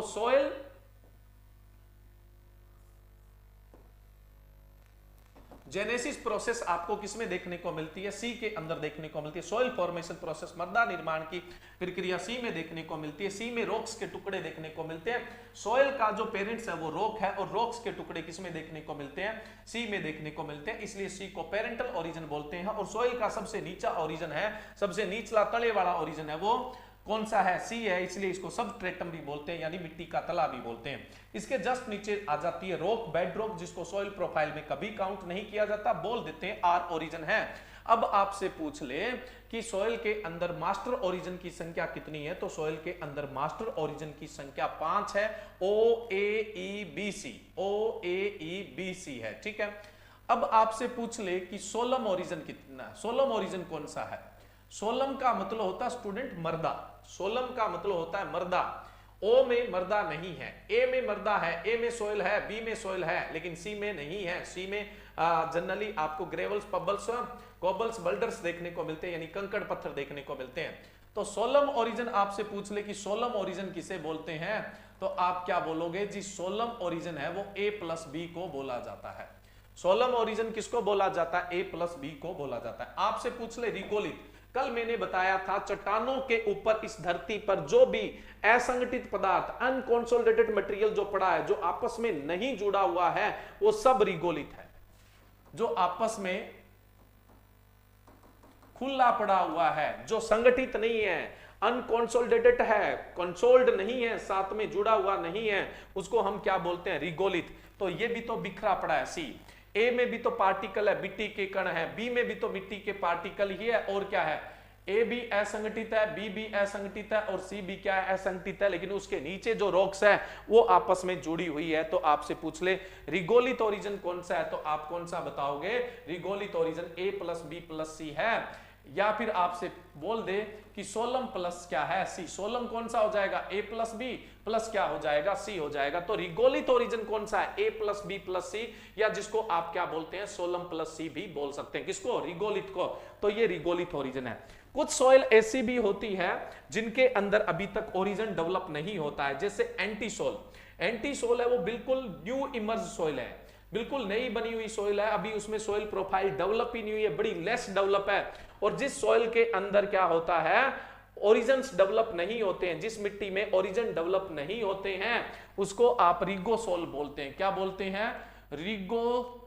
जेनेसिस प्रोसेस आपको किसमें देखने को मिलती है? सी के अंदर देखने को मिलती है। सॉइल फॉर्मेशन प्रोसेस, मृदा निर्माण की प्रक्रिया सी में देखने को मिलती है। सी में रॉक्स के टुकड़े देखने को मिलते हैं। सॉइल का जो पेरेंट्स है वो रॉक है, और रॉक्स के टुकड़े किसमें देखने को मिलते हैं? सी में देखने को मिलते हैं। इसलिए सी को पेरेंटल ओरिजिन बोलते हैं। और सॉइल का सबसे नीचा ओरिजिन है, सबसे निचला तले वाला ओरिजिन है, वो कौन सा है? सी है। इसलिए इसको सबस्ट्रेटम भी बोलते हैं, यानी मिट्टी का तला भी बोलते हैं। इसके जस्ट नीचे आ जाती है रॉक, बेड रॉक, जिसको सॉइल प्रोफाइल में कभी काउंट नहीं किया जाता, बोल देते हैं आर ओरिजिन है। अब आपसे पूछ ले कि सॉइल के अंदर मास्टर ओरिजिन की संख्या कितनी है, तो सॉइल के अंदर मास्टर ओरिजिन की संख्या 5 है। ओ ए ई बी सी, ओ ए ई बी सी है, ठीक है। अब आपसे पूछ ले कि सोलम ओरिजिन कितना? सोलम ओरिजिन कौन सा है? सोलम का मतलब होता है स्टूडेंट मर्दा। सोलम का मतलब होता है मर्दा। ओ में मर्दा नहीं है, ए में मर्दा है, ए में सोइल है, बी में सोइल है, लेकिन सी में नहीं है। सी में जनरली आपको ग्रेवल्स, पब्बल्स, कोबल्स, बल्डर्स देखने को मिलते हैं, यानी कंकड़ पत्थर देखने को मिलते हैं। तो सोलम ओरिजिन आपसे पूछ ले कि सोलम ओरिजिन किसे बोलते हैं, तो आप क्या बोलोगे जी? सोलम ओरिजिन है वो ए प्लस बी को बोला जाता है। सोलम ओरिजिन किसको बोला जाता है? ए प्लस बी को बोला जाता है। आपसे पूछ ले रिगोलिथ, कल मैंने बताया था चट्टानों के ऊपर इस धरती पर जो भी असंगठित पदार्थ, अनकंसोलिडेटेड मटेरियल जो पड़ा है, जो आपस में नहीं जुड़ा हुआ है, वो सब रिगोलिथ है। जो आपस में खुला पड़ा हुआ है, जो संगठित नहीं है, अनकंसोलिडेटेड है, कंसोल्ड नहीं है, साथ में जुड़ा हुआ नहीं है, उसको हम क्या बोलते हैं? रिगोलिथ। तो ये भी तो बिखरा पड़ा है। सी, ए में भी तो पार्टिकल है, मिट्टी के कण है, बी में भी तो मिट्टी के पार्टिकल ही है, और क्या है? ए भी असंगठित है, बी भी असंगठित है, और सी भी क्या है? असंगठित है, लेकिन उसके नीचे जो रॉक्स है वो आपस में जुड़ी हुई है। तो आपसे पूछ ले रिगोलिथ ओरिजिन कौन सा है, तो आप कौन सा बताओगे? रिगोलिथ ओरिजिन ए प्लस बी प्लस सी है। या फिर आपसे बोल दे कि सोलम प्लस क्या है? सी। सोलम कौन सा हो जाएगा? ए प्लस बी प्लस क्या हो जाएगा? सी हो जाएगा। तो रिगोलिथ ओरिजिन कौन सा है? ए प्लस बी प्लस सी, या जिसको आप क्या बोलते हैं? सोलम प्लस सी भी बोल सकते हैं। किसको? रिगोलिथ को। तो ये रिगोलिथ ओरिजिन है। कुछ सॉइल ऐसी भी होती है जिनके अंदर अभी तक ओरिजिन डेवलप नहीं होता है, जैसे एंटीसोल। एंटीसोल है वो बिल्कुल न्यू इमर्ज सॉइल है, बिल्कुल नई बनी हुई सॉइल है, अभी उसमें सॉइल प्रोफाइल डेवलप ही नहीं हुई है, बड़ी लेस डेवलप है। और जिस सॉइल के अंदर क्या होता है? ओरिजिन्स डेवलप नहीं होते हैं, जिस मिट्टी में ओरिजिन डेवलप नहीं होते हैं, उसको आप रिगोसोल बोलते हैं। क्या बोलते हैं? रिगोसोल्स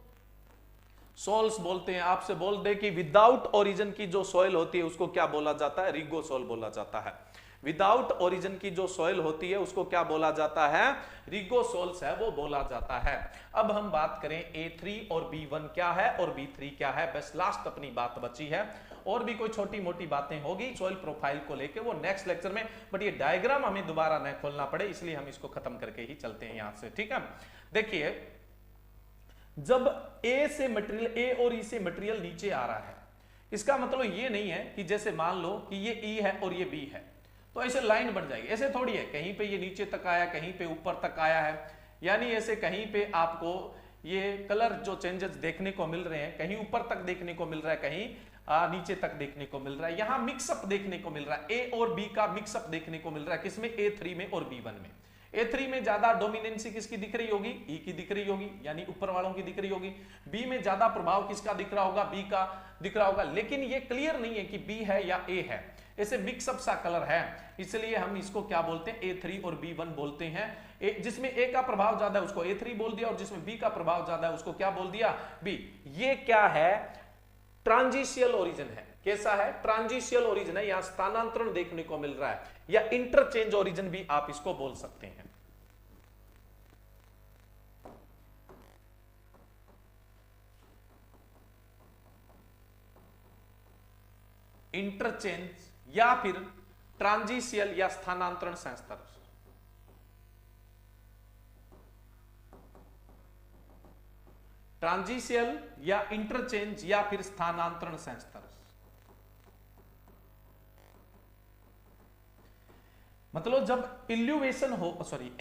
बोलते हैं। आपसे बोल दे कि विदाउट ओरिजिन की जो सॉइल होती है उसको क्या बोला जाता है? रिगोसोल बोला जाता है। विदाउट ओरिजिन की जो सॉइल होती है उसको क्या बोला जाता है? रिगोसोल्स है वो बोला जाता है। अब हम बात करें A3 और B1 क्या है और B3 क्या है, बस लास्ट अपनी बात बची है। और भी कोई छोटी मोटी बातें होगी सॉइल प्रोफाइल को लेके, वो नेक्स्ट लेक्चर में, बट ये डायग्राम हमें दोबारा न खोलना पड़े, इसलिए हम इसको खत्म करके ही चलते हैं यहां से, ठीक है। देखिए, जब ए से मटेरियल, ए और ई से मटेरियल नीचे आ रहा है, इसका मतलब ये नहीं है कि जैसे मान लो कि ये ई है और ये बी है तो ऐसे लाइन बन जाएगी, ऐसे थोड़ी है। कहीं पे ये नीचे तक आया, कहीं पे ऊपर तक आया है, यानी ऐसे कहीं पे आपको ये कलर जो चेंजेस देखने को मिल रहे हैं, कहीं ऊपर तक देखने को मिल रहा है, कहीं नीचे तक देखने को मिल रहा है। यहां मिक्सअप देखने को मिल रहा है, ए और बी का मिक्सअप देखने को मिल रहा है। किसमें? A3 में और B1 में। A3 में ज्यादा डोमिनेंसी किसकी दिख रही होगी? ई की दिख रही होगी, यानी ऊपर वालों की दिख रही होगी। बी में ज्यादा प्रभाव किसका दिख रहा होगा? बी का दिख रहा होगा। लेकिन ये क्लियर नहीं है कि बी है या ए है, ऐसे मिक्सअप सा कलर है, इसलिए हम इसको क्या बोलते हैं? A3 और B1 बोलते हैं। जिसमें ए का प्रभाव ज्यादा है उसको A3 बोल दिया, और जिसमें बी का प्रभाव ज्यादा है उसको क्या बोल दिया? बी। ये क्या है? ट्रांजिशियल ओरिजिन है। कैसा है? ट्रांजिशियल ओरिजिन है, यहां स्थानांतरण देखने को मिल रहा है, या इंटरचेंज ओरिजिन भी आप इसको बोल सकते हैं। इंटरचेंज या फिर ट्रांजिशियल या स्थानांतरण संस्तर। ट्रांजिशियल या इंटरचेंज या फिर स्थानांतरण संस्तर। मतलब जब इल्यूवेशन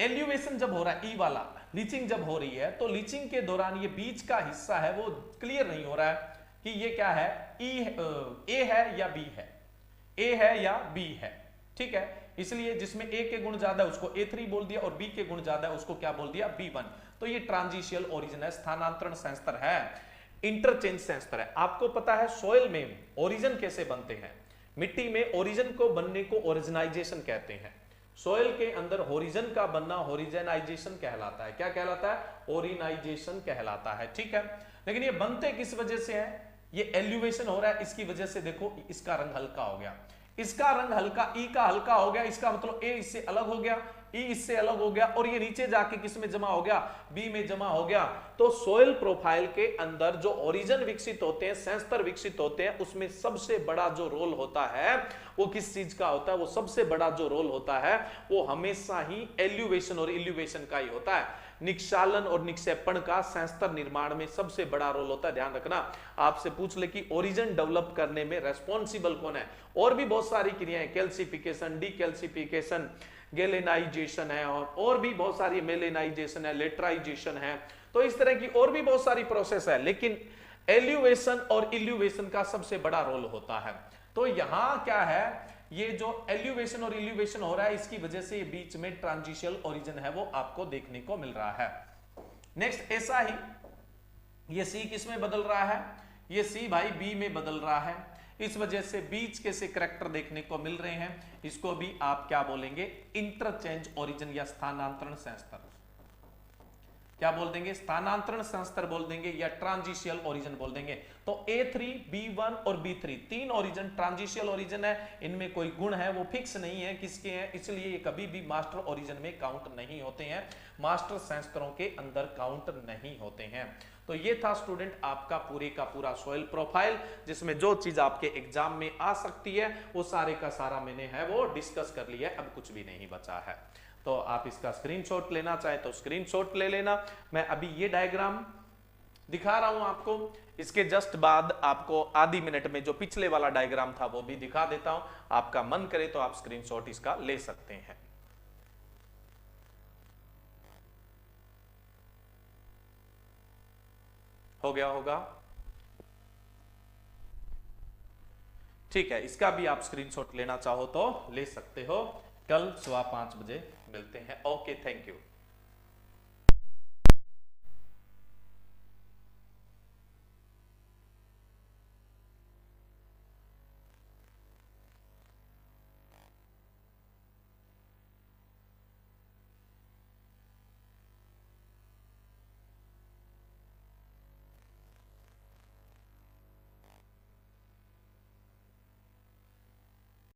एल्यूवेशन जब हो रहा है, ई वाला लीचिंग जब हो रही है, तो लीचिंग के दौरान ये बीच का हिस्सा है वो क्लियर नहीं हो रहा है कि ये क्या है, ए है या बी है, ए है या बी है, ठीक है। इसलिए जिसमें ए के गुण ज्यादा है उसको A3 बोल दिया, और बी के गुण ज्यादा है उसको क्या बोल दिया? B1। तो ये ट्रांजिशियल ओरिजिन है, स्थानांतरण संस्तर है। इंटरचेंज सेंसर है। आपको पता है सोयल में ओरिजिन कैसे बनते हैं, मिट्टी में ओरिजिन को बनने को ओरिजिनाइजेशन कहते हैं। सोयल के अंदर ओरिजिन का बनना ओरिजिनाइजेशन कहलाता है। क्या कहलाता है? ओरिजिनाइजेशन कहलाता है, ठीक है। लेकिन ये बनते किस वजह से है? ये एल्यूवेशन हो रहा है, इसकी वजह से देखो इसका रंग हल्का हो गया, इसका रंग हल्का, ई का हल्का हो गया, इसका मतलब ए इससे अलग हो गया, ई इससे अलग हो गया, और ये नीचे जाके किस में जमा हो गया? बी में जमा हो गया। तो सोयल प्रोफाइल के अंदर जो ओरिजिन विकसित होते हैं, सेंसर विकसित होते हैं, उसमें सबसे बड़ा जो रोल होता है वो किस चीज का होता है? वो सबसे बड़ा जो रोल होता है वो हमेशा ही एल्यूवेशन और इल्यूवेशन का ही होता है। निक्षालन और निक्षेपण का सेंसर निर्माण में सबसे बड़ा रोल होता है। ध्यान रखना, आपसे पूछ ले कि ओरिजिन डेवलप करने में रेस्पॉन्सिबल कौन है। और भी बहुत सारी क्रियाएं, कैल्सिफिकेशन, डीकैल्सिफिकेशन, गैलेनाइजेशन है, और भी बहुत सारी मेलेनाइजेशन है, लेटराइजेशन है, तो इस तरह की और भी बहुत सारी प्रोसेस है, लेकिन एल्यूवेशन और इल्यूवेशन का सबसे बड़ा रोल होता है। तो यहां क्या है, ये जो एल्यूवेशन और इल्यूवेशन हो रहा है, इसकी वजह से ये बीच में ट्रांजिशियल ओरिजिन है वो आपको देखने को मिल रहा है। नेक्स्ट, ऐसा ही ये सी किस में बदल रहा है? ये सी भाई बी में बदल रहा है। इस वजह से बीच के से करैक्टर देखने को मिल रहे हैं। इसको भी आप क्या बोलेंगे? इंटरचेंज ओरिजिन या स्थानांतरण सेंसर। क्या बोल देंगे? स्थानांतरण सेंसर बोल देंगे या ट्रांजिशियल ओरिजिन बोल देंगे। तो A3, B1 और B3 तीन ओरिजिन ट्रांजिशियल ओरिजिन है। इनमें कोई गुण है वो फिक्स नहीं है किसके हैं, इसलिए ये कभी भी मास्टर ओरिजिन में काउंट नहीं होते हैं, मास्टर सेंसरों के अंदर काउंट नहीं होते हैं। तो ये था स्टूडेंट आपका पूरे का पूरा सॉइल प्रोफाइल, जिसमें जो चीज आपके एग्जाम में आ सकती है वो सारे का सारा मैंने है वो डिस्कस कर लिया है, अब कुछ भी नहीं बचा है। तो आप इसका स्क्रीनशॉट लेना चाहे तो स्क्रीनशॉट ले लेना। मैं अभी ये डायग्राम दिखा रहा हूं आपको, इसके जस्ट बाद आपको आधी मिनट में जो पिछले वाला डायग्राम था वो भी दिखा देता हूं। आपका मन करे तो आप स्क्रीनशॉट इसका ले सकते हैं। हो गया होगा? ठीक है, इसका भी आप स्क्रीनशॉट लेना चाहो तो ले सकते हो। कल 5:15 बजे मिलते हैं। Okay, thank you.